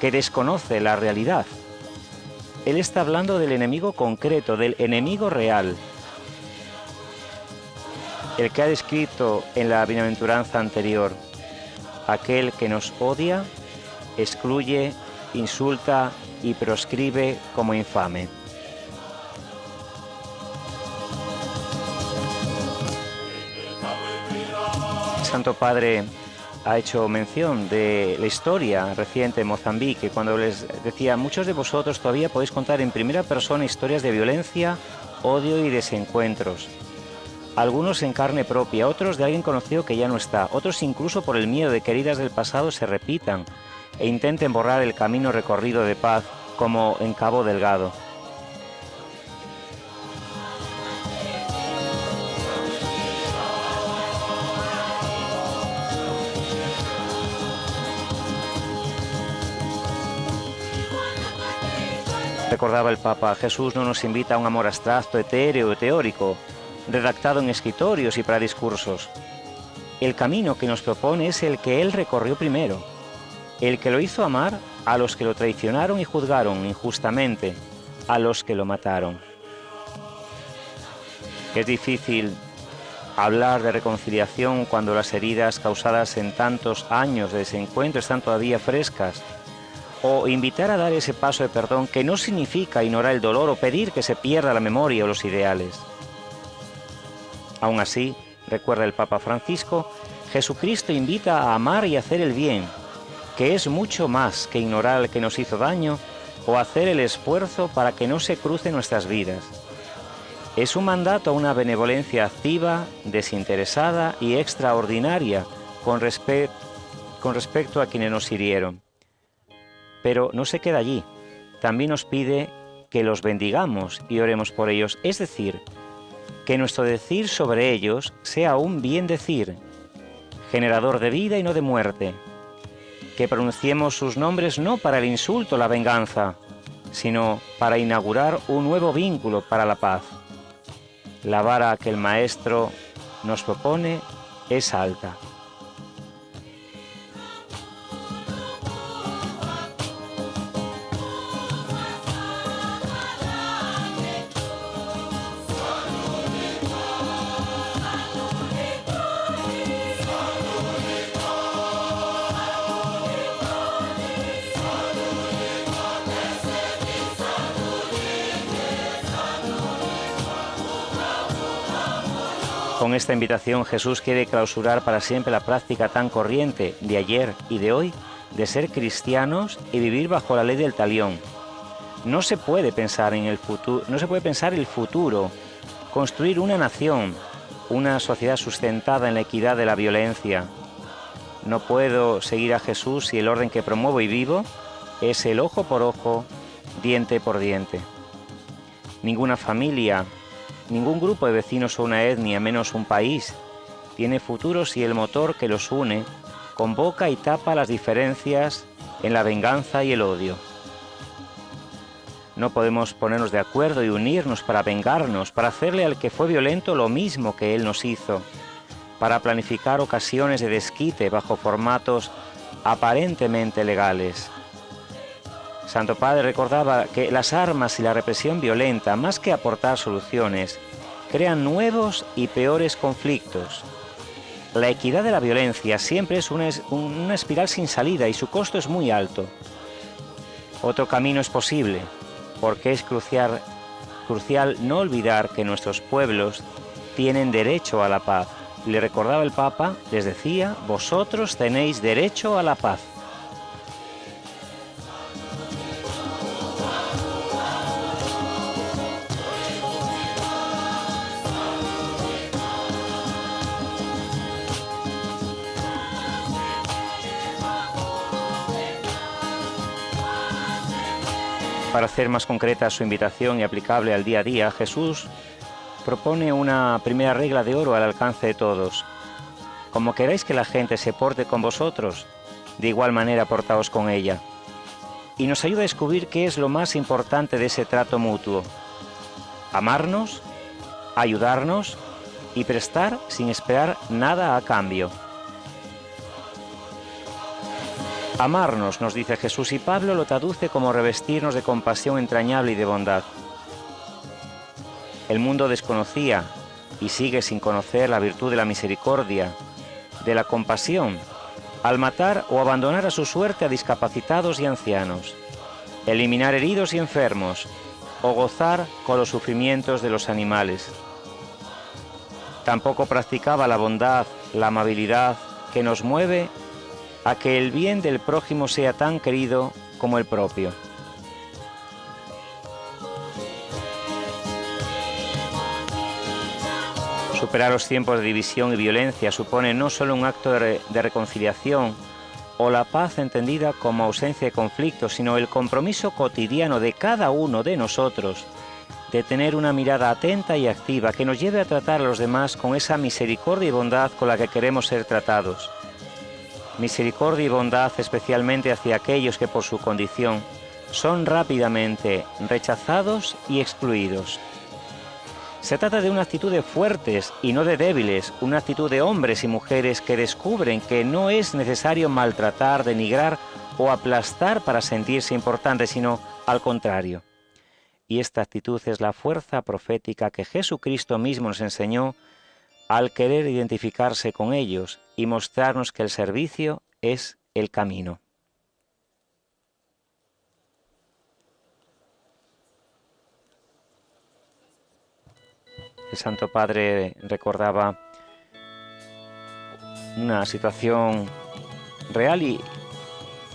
desconoce la realidad. Él está hablando del enemigo concreto, del enemigo real, el que ha descrito en la bienaventuranza anterior, aquel que nos odia, excluye, insulta y proscribe como infame. El Santo Padre ha hecho mención de la historia reciente en Mozambique, cuando les decía: muchos de vosotros todavía podéis contar en primera persona historias de violencia, odio y desencuentros. Algunos en carne propia, otros de alguien conocido que ya no está, otros incluso por el miedo de que heridas del pasado se repitan e intenten borrar el camino recorrido de paz, como en Cabo Delgado. Recordaba el Papa: Jesús no nos invita a un amor abstracto, etéreo, teórico, redactado en escritorios y para discursos. El camino que nos propone es el que Él recorrió primero, el que lo hizo amar a los que lo traicionaron y juzgaron injustamente, a los que lo mataron. Es difícil hablar de reconciliación cuando las heridas causadas en tantos años de desencuentro están todavía frescas, o invitar a dar ese paso de perdón, que no significa ignorar el dolor o pedir que se pierda la memoria o los ideales. Aún así, recuerda el Papa Francisco, Jesucristo invita a amar y hacer el bien, que es mucho más que ignorar al que nos hizo daño o hacer el esfuerzo para que no se crucen nuestras vidas. Es un mandato a una benevolencia activa, desinteresada y extraordinaria con respecto a quienes nos hirieron. Pero no se queda allí, también nos pide que los bendigamos y oremos por ellos, es decir, que nuestro decir sobre ellos sea un bien decir, generador de vida y no de muerte, que pronunciemos sus nombres no para el insulto o la venganza, sino para inaugurar un nuevo vínculo para la paz. La vara que el Maestro nos propone es alta. Con esta invitación Jesús quiere clausurar para siempre la práctica tan corriente de ayer y de hoy de ser cristianos y vivir bajo la ley del talión. No se puede pensar en el futuro, no se puede pensar el futuro, construir una nación, una sociedad sustentada en la equidad de la violencia. No puedo seguir a Jesús si el orden que promuevo y vivo es el ojo por ojo, diente por diente. Ninguna familia, ningún grupo de vecinos o una etnia, menos un país, tiene futuro si el motor que los une convoca y tapa las diferencias en la venganza y el odio. No podemos ponernos de acuerdo y unirnos para vengarnos, para hacerle al que fue violento lo mismo que él nos hizo, para planificar ocasiones de desquite bajo formatos aparentemente legales. Santo Padre recordaba que las armas y la represión violenta, más que aportar soluciones, crean nuevos y peores conflictos. La equidad de la violencia siempre es una espiral sin salida y su costo es muy alto. Otro camino es posible, porque es crucial no olvidar que nuestros pueblos tienen derecho a la paz. Le recordaba el Papa, les decía: vosotros tenéis derecho a la paz. Para hacer más concreta su invitación y aplicable al día a día, Jesús propone una primera regla de oro al alcance de todos. Como queráis que la gente se porte con vosotros, de igual manera portaos con ella. Y nos ayuda a descubrir qué es lo más importante de ese trato mutuo. Amarnos, ayudarnos y prestar sin esperar nada a cambio. Amarnos, nos dice Jesús, y Pablo lo traduce como revestirnos de compasión entrañable y de bondad. El mundo desconocía y sigue sin conocer la virtud de la misericordia, de la compasión, al matar o abandonar a su suerte a discapacitados y ancianos, eliminar heridos y enfermos, o gozar con los sufrimientos de los animales. Tampoco practicaba la bondad, la amabilidad que nos mueve a que el bien del prójimo sea tan querido como el propio. Superar los tiempos de división y violencia supone no solo un acto de reconciliación o la paz entendida como ausencia de conflictos, sino el compromiso cotidiano de cada uno de nosotros de tener una mirada atenta y activa que nos lleve a tratar a los demás con esa misericordia y bondad con la que queremos ser tratados. Misericordia y bondad especialmente hacia aquellos que por su condición son rápidamente rechazados y excluidos. Se trata de una actitud de fuertes y no de débiles, una actitud de hombres y mujeres que descubren que no es necesario maltratar, denigrar o aplastar para sentirse importantes, sino al contrario. Y esta actitud es la fuerza profética que Jesucristo mismo nos enseñó al querer identificarse con ellos y mostrarnos que el servicio es el camino. El Santo Padre recordaba una situación real y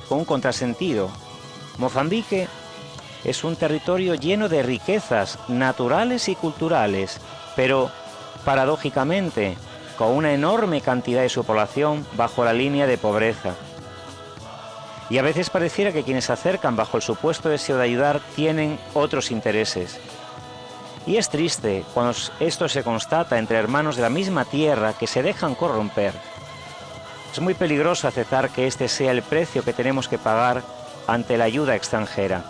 con un contrasentido. Mozambique es un territorio lleno de riquezas naturales y culturales, pero paradójicamente con una enorme cantidad de su población bajo la línea de pobreza. Y a veces pareciera que quienes se acercan bajo el supuesto deseo de ayudar tienen otros intereses. Y es triste cuando esto se constata entre hermanos de la misma tierra que se dejan corromper. Es muy peligroso aceptar que este sea el precio que tenemos que pagar ante la ayuda extranjera.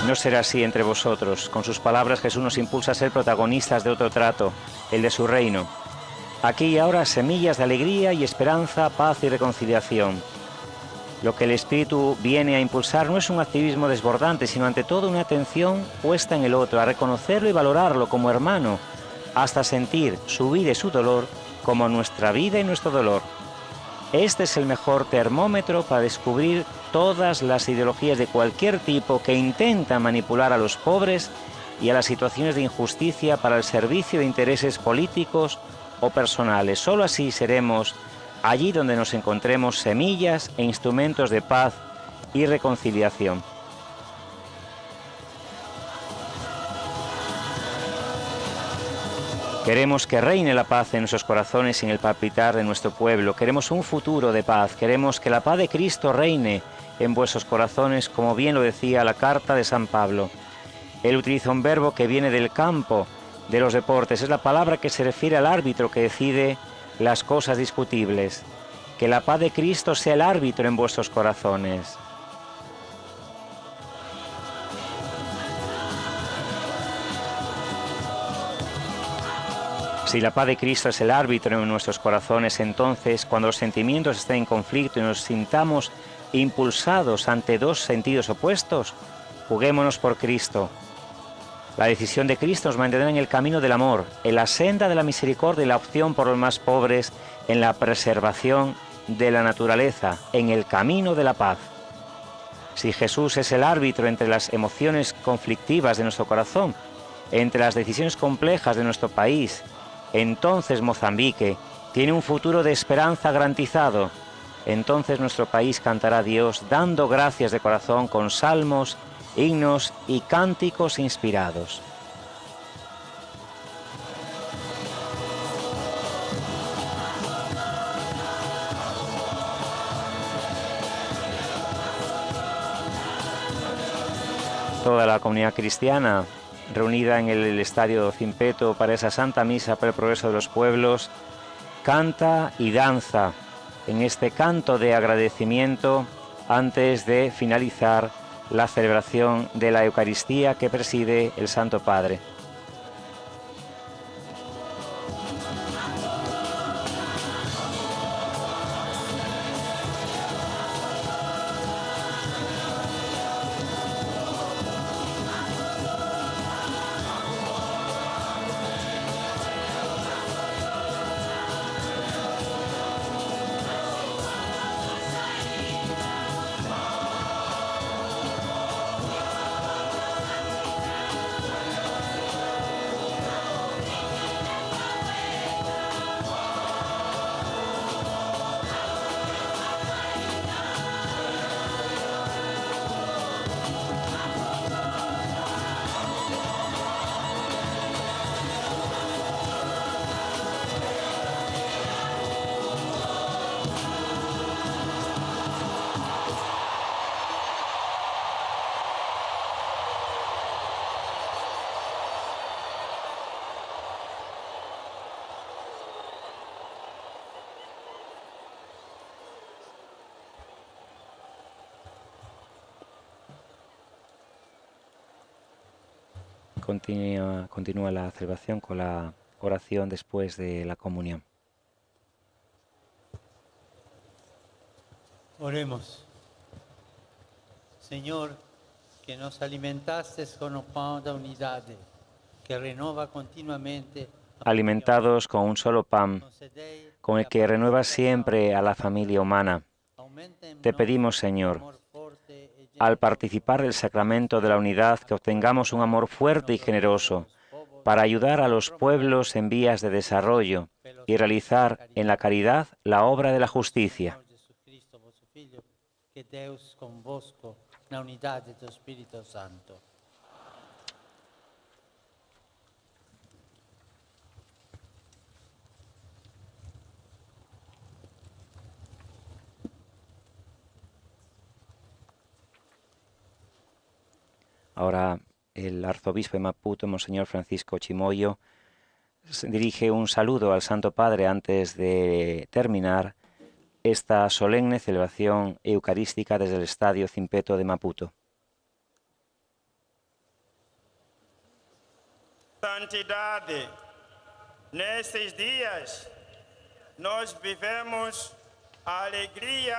No será así entre vosotros. Con sus palabras Jesús nos impulsa a ser protagonistas de otro trato, el de su reino. Aquí y ahora semillas de alegría y esperanza, paz y reconciliación. Lo que el Espíritu viene a impulsar no es un activismo desbordante, sino ante todo una atención puesta en el otro, a reconocerlo y valorarlo como hermano, hasta sentir su vida y su dolor como nuestra vida y nuestro dolor. Este es el mejor termómetro para descubrir todas las ideologías de cualquier tipo que intentan manipular a los pobres y a las situaciones de injusticia para el servicio de intereses políticos o personales. Solo así seremos, allí donde nos encontremos, semillas e instrumentos de paz y reconciliación. Queremos que reine la paz en nuestros corazones y en el palpitar de nuestro pueblo. Queremos un futuro de paz. Queremos que la paz de Cristo reine en vuestros corazones, como bien lo decía la carta de San Pablo. Él utiliza un verbo que viene del campo de los deportes. Es la palabra que se refiere al árbitro que decide las cosas discutibles. Que la paz de Cristo sea el árbitro en vuestros corazones. Si la paz de Cristo es el árbitro en nuestros corazones, entonces, cuando los sentimientos estén en conflicto y nos sintamos impulsados ante dos sentidos opuestos, juguémonos por Cristo. La decisión de Cristo nos mantendrá en el camino del amor, en la senda de la misericordia y la opción por los más pobres, en la preservación de la naturaleza, en el camino de la paz. Si Jesús es el árbitro entre las emociones conflictivas de nuestro corazón, entre las decisiones complejas de nuestro país entonces Mozambique tiene un futuro de esperanza garantizado. Entonces nuestro país cantará a Dios dando gracias de corazón con salmos, himnos y cánticos inspirados. Toda la comunidad cristiana reunida en el Estadio Zimpeto para esa Santa Misa por el progreso de los pueblos, canta y danza en este canto de agradecimiento antes de finalizar la celebración de la Eucaristía que preside el Santo Padre. Continúa la celebración con la oración después de la comunión. Oremos. Señor, que nos alimentaste con el pan de unidad, que renova continuamente. Alimentados con un solo pan, con el que renuevas siempre a la familia humana, te pedimos, Señor, al participar del sacramento de la unidad, que obtengamos un amor fuerte y generoso para ayudar a los pueblos en vías de desarrollo y realizar en la caridad la obra de la justicia. Que Deus convosco na unidade do Espírito Santo. Ahora el arzobispo de Maputo, Monseñor Francisco Chimoyo, dirige un saludo al Santo Padre antes de terminar esta solemne celebración eucarística desde el Estadio Zimpeto de Maputo. Santidade, nesses dias nós vivemos a alegria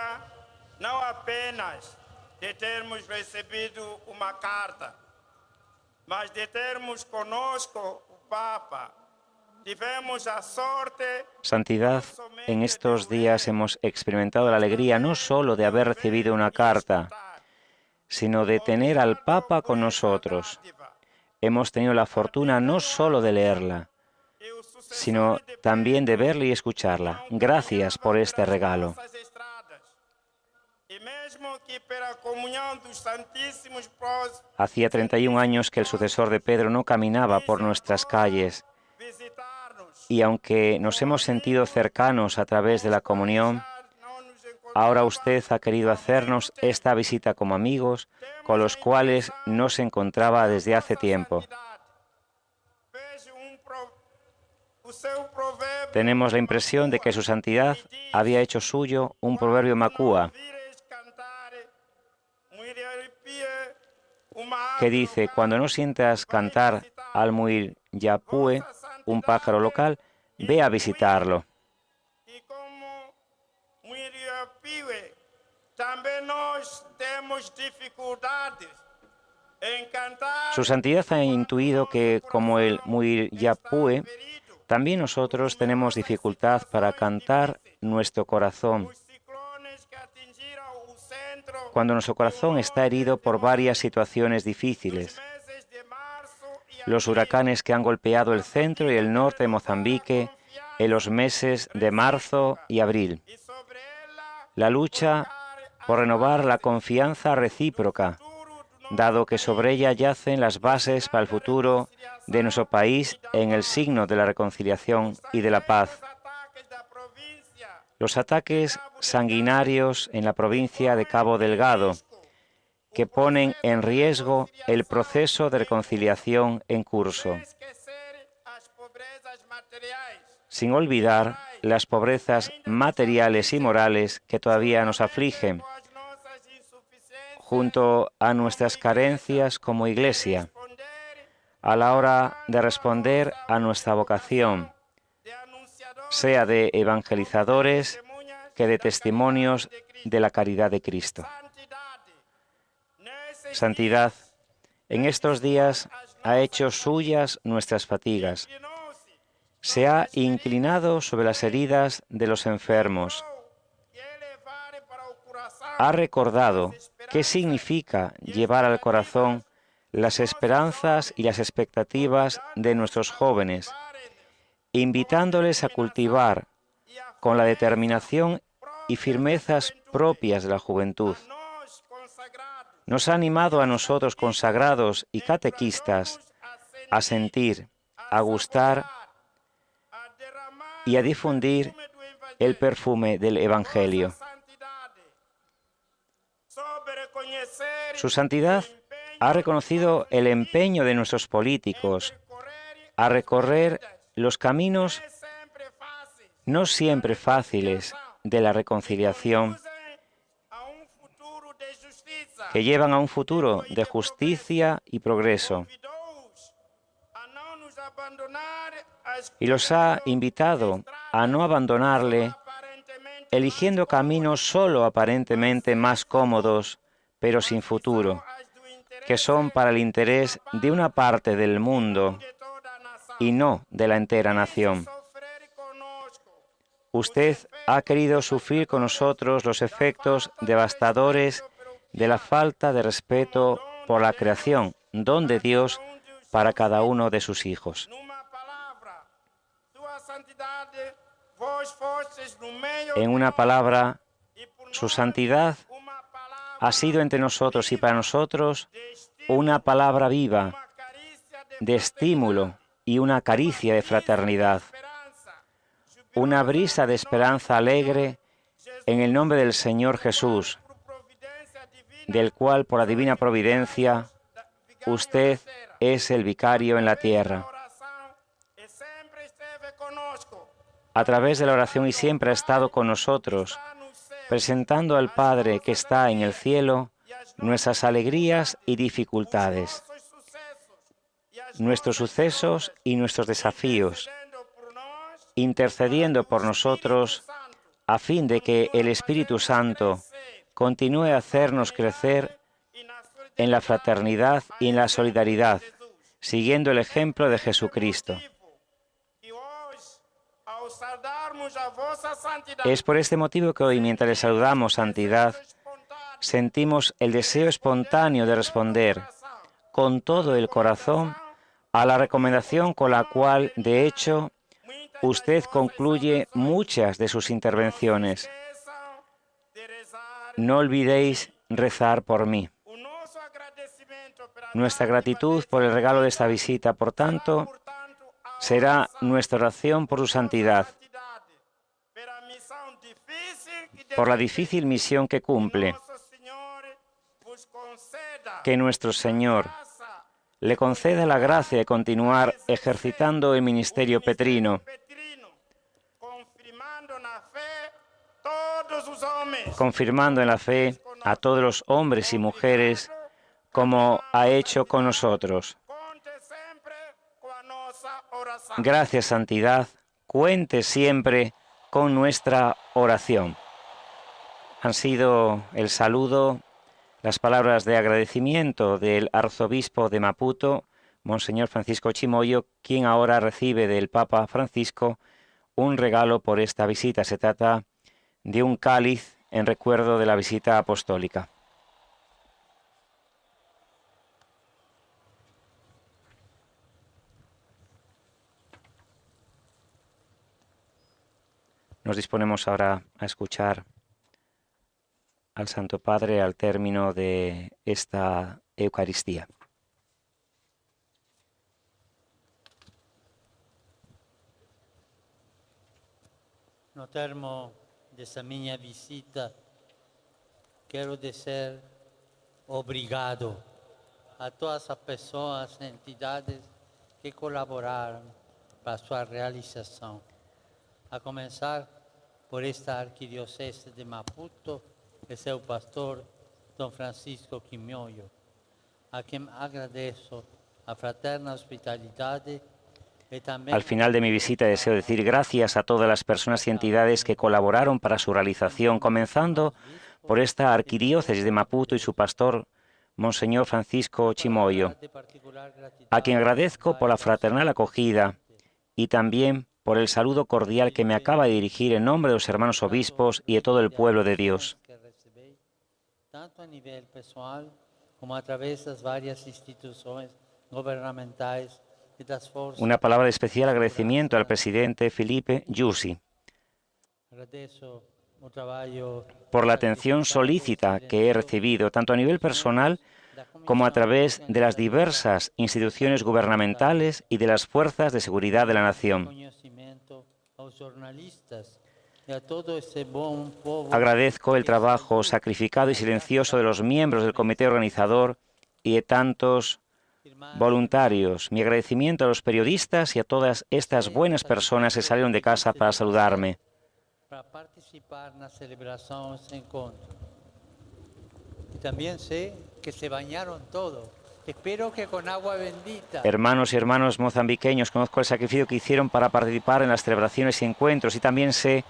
não apenas de termos recebido uma carta, mas de termos conosco o Papa. Tivemos a sorte. Santidad, en estos días hemos experimentado la alegría no solo de haber recibido una carta, sino de tener al Papa con nosotros. Hemos tenido la fortuna no solo de leerla, sino también de verla y escucharla. Gracias por este regalo. Hacía 31 años que el sucesor de Pedro no caminaba por nuestras calles, y aunque nos hemos sentido cercanos a través de la comunión, ahora usted ha querido hacernos esta visita como amigos con los cuales no se encontraba desde hace tiempo. Tenemos la impresión de que su santidad había hecho suyo un proverbio macúa que dice: cuando no sientas cantar al muirapue, un pájaro local, ve a visitarlo. Su santidad ha intuido que, como el muirapue, también nosotros tenemos dificultad para cantar nuestro corazón. Cuando nuestro corazón está herido por varias situaciones difíciles. los huracanes que han golpeado el centro y el norte de Mozambique en los meses de marzo y abril. La lucha por renovar la confianza recíproca, dado que sobre ella yacen las bases para el futuro de nuestro país en el signo de la reconciliación y de la paz. Los ataques sanguinarios en la provincia de Cabo Delgado, que ponen en riesgo el proceso de reconciliación en curso. Sin olvidar las pobrezas materiales y morales que todavía nos afligen, junto a nuestras carencias como Iglesia, a la hora de responder a nuestra vocación, sea de evangelizadores que de testimonios de la caridad de Cristo. Santidad, en estos días ha hecho suyas nuestras fatigas. Se ha inclinado sobre las heridas de los enfermos. Ha recordado qué significa llevar al corazón las esperanzas y las expectativas de nuestros jóvenes, invitándoles a cultivar con la determinación y firmezas propias de la juventud. Nos ha animado a nosotros consagrados y catequistas a sentir, a gustar y a difundir el perfume del Evangelio. Su santidad ha reconocido el empeño de nuestros políticos a recorrer los caminos no siempre fáciles de la reconciliación, que llevan a un futuro de justicia y progreso. Y los ha invitado a no abandonarle, eligiendo caminos solo aparentemente más cómodos, pero sin futuro, que son para el interés de una parte del mundo y no de la entera nación. Usted ha querido sufrir con nosotros los efectos devastadores de la falta de respeto por la creación, don de Dios para cada uno de sus hijos. En una palabra, su santidad ha sido entre nosotros y para nosotros una palabra viva, de estímulo y una caricia de fraternidad, una brisa de esperanza alegre en el nombre del Señor Jesús, del cual por la divina providencia usted es el vicario en la tierra. A través de la oración y siempre ha estado con nosotros, presentando al Padre que está en el cielo nuestras alegrías y dificultades, nuestros sucesos y nuestros desafíos, intercediendo por nosotros a fin de que el Espíritu Santo continúe a hacernos crecer en la fraternidad y en la solidaridad, siguiendo el ejemplo de Jesucristo. Es por este motivo que hoy, mientras le saludamos, Santidad, sentimos el deseo espontáneo de responder con todo el corazón a la recomendación con la cual, de hecho, usted concluye muchas de sus intervenciones. No olvidéis rezar por mí. Nuestra gratitud por el regalo de esta visita, por tanto, será nuestra oración por su santidad, por la difícil misión que cumple. Que nuestro Señor le conceda la gracia de continuar ejercitando el ministerio petrino, confirmando en la fe a todos los hombres y mujeres, como ha hecho con nosotros. Gracias, Santidad, cuente siempre con nuestra oración. Han sido el saludo, las palabras de agradecimiento del arzobispo de Maputo, Monseñor Francisco Chimoyo, quien ahora recibe del Papa Francisco un regalo por esta visita. Se trata de un cáliz en recuerdo de la visita apostólica. Nos disponemos ahora a escuchar al Santo Padre al término de esta Eucaristía. No termo dessa minha visita, quero dizer obrigado a todas as pessoas e entidades que colaboraram para a sua realização. A começar por esta arquidiocese de Maputo e seu pastor, Dom Francisco Quimioyo, a quem agradeço a fraterna hospitalidade. Al final de mi visita deseo decir gracias a todas las personas y entidades que colaboraron para su realización, comenzando por esta arquidiócesis de Maputo y su pastor, Monseñor Francisco Chimoyo, a quien agradezco por la fraternal acogida y también por el saludo cordial que me acaba de dirigir en nombre de los hermanos obispos y de todo el pueblo de Dios. Tanto a nivel personal como a través de las varias instituciones gubernamentales. Una palabra de especial agradecimiento al presidente Filipe Nyusi por la atención solícita que he recibido, tanto a nivel personal como a través de las diversas instituciones gubernamentales y de las fuerzas de seguridad de la nación. Agradezco el trabajo sacrificado y silencioso de los miembros del comité organizador y de tantos voluntarios. Mi agradecimiento a los periodistas y a todas estas buenas personas que salieron de casa para saludarme. Para participar en la celebración de este encuentro. Y también sé que se bañaron todos. Espero que con agua bendita. Hermanos y hermanas mozambiqueños, conozco el sacrificio que hicieron para participar en las celebraciones y encuentros y también sé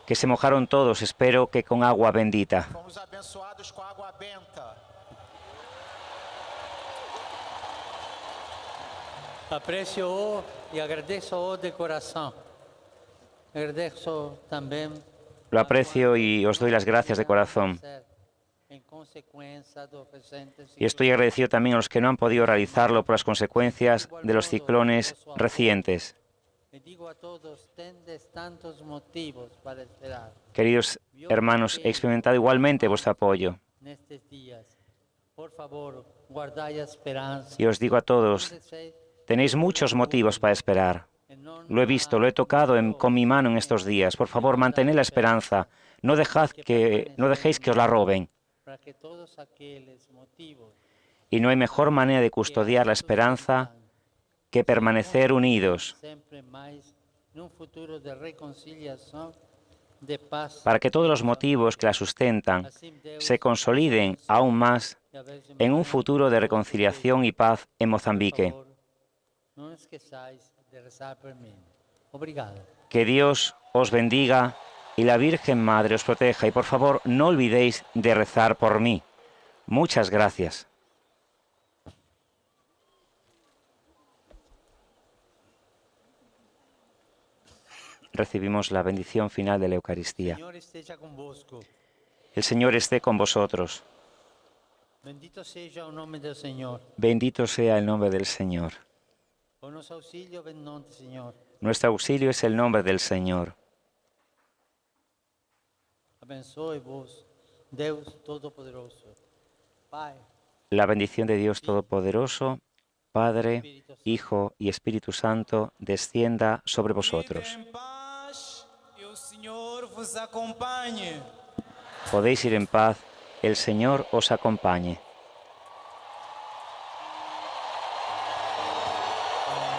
que se mojaron todos. Espero que con agua bendita. Fomos abençoados com água benta. Aprecio y agradezco de corazón. Agradezco también. Lo aprecio y os doy las gracias de corazón. Y estoy agradecido también a los que no han podido realizarlo por las consecuencias de los ciclones recientes. Queridos hermanos, he experimentado igualmente vuestro apoyo. Y os digo a todos, tenéis muchos motivos para esperar. Lo he visto, lo he tocado con mi mano en estos días. Por favor, mantened la esperanza. No dejéis que os la roben. Y no hay mejor manera de custodiar la esperanza que permanecer unidos para que todos los motivos que la sustentan se consoliden aún más en un futuro de reconciliación y paz en Mozambique. Que Dios os bendiga y la Virgen Madre os proteja. Y por favor, no olvidéis de rezar por mí. Muchas gracias. Recibimos la bendición final de la Eucaristía. El Señor esté con vosotros. Bendito sea el nombre del Señor. Bendito sea el nombre del Señor. Nuestro auxilio es el nombre del Señor. La bendición de Dios Todopoderoso, Padre, Hijo y Espíritu Santo, descienda sobre vosotros. Podéis ir en paz, el Señor os acompañe.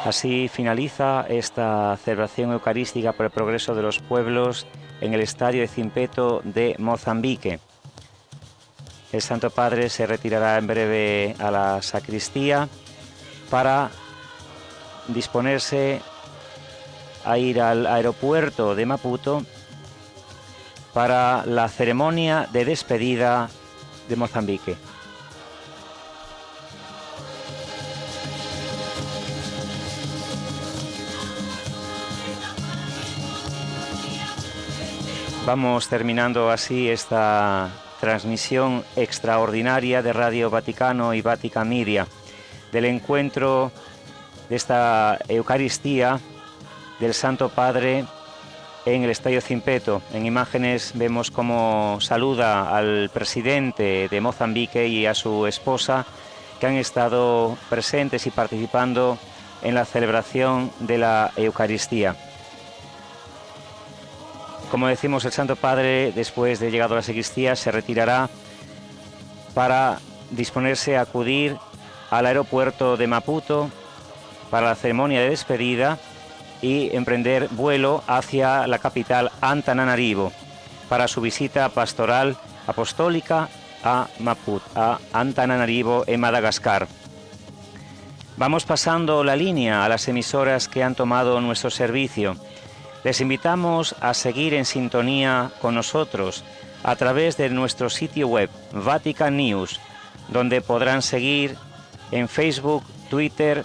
Así finaliza esta celebración eucarística por el progreso de los pueblos en el estadio de Zimpeto de Mozambique. El Santo Padre se retirará en breve a la sacristía para disponerse a ir al aeropuerto de Maputo para la ceremonia de despedida de Mozambique. Vamos terminando así esta transmisión extraordinaria de Radio Vaticano y Vatican Media del encuentro de esta Eucaristía del Santo Padre en el Estadio Zimpeto. En imágenes vemos cómo saluda al presidente de Mozambique y a su esposa, que han estado presentes y participando en la celebración de la Eucaristía. Como decimos, el Santo Padre, después de llegado a la sacristía, se retirará para disponerse a acudir al aeropuerto de Maputo para la ceremonia de despedida y emprender vuelo hacia la capital Antananarivo para su visita pastoral apostólica a Maputo, a Antananarivo en Madagascar. Vamos pasando la línea a las emisoras que han tomado nuestro servicio. Les invitamos a seguir en sintonía con nosotros a través de nuestro sitio web Vatican News, donde podrán seguir en Facebook, Twitter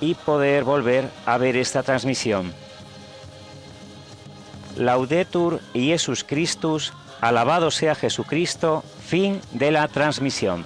y poder volver a ver esta transmisión. Laudetur Jesus Christus, alabado sea Jesucristo, fin de la transmisión.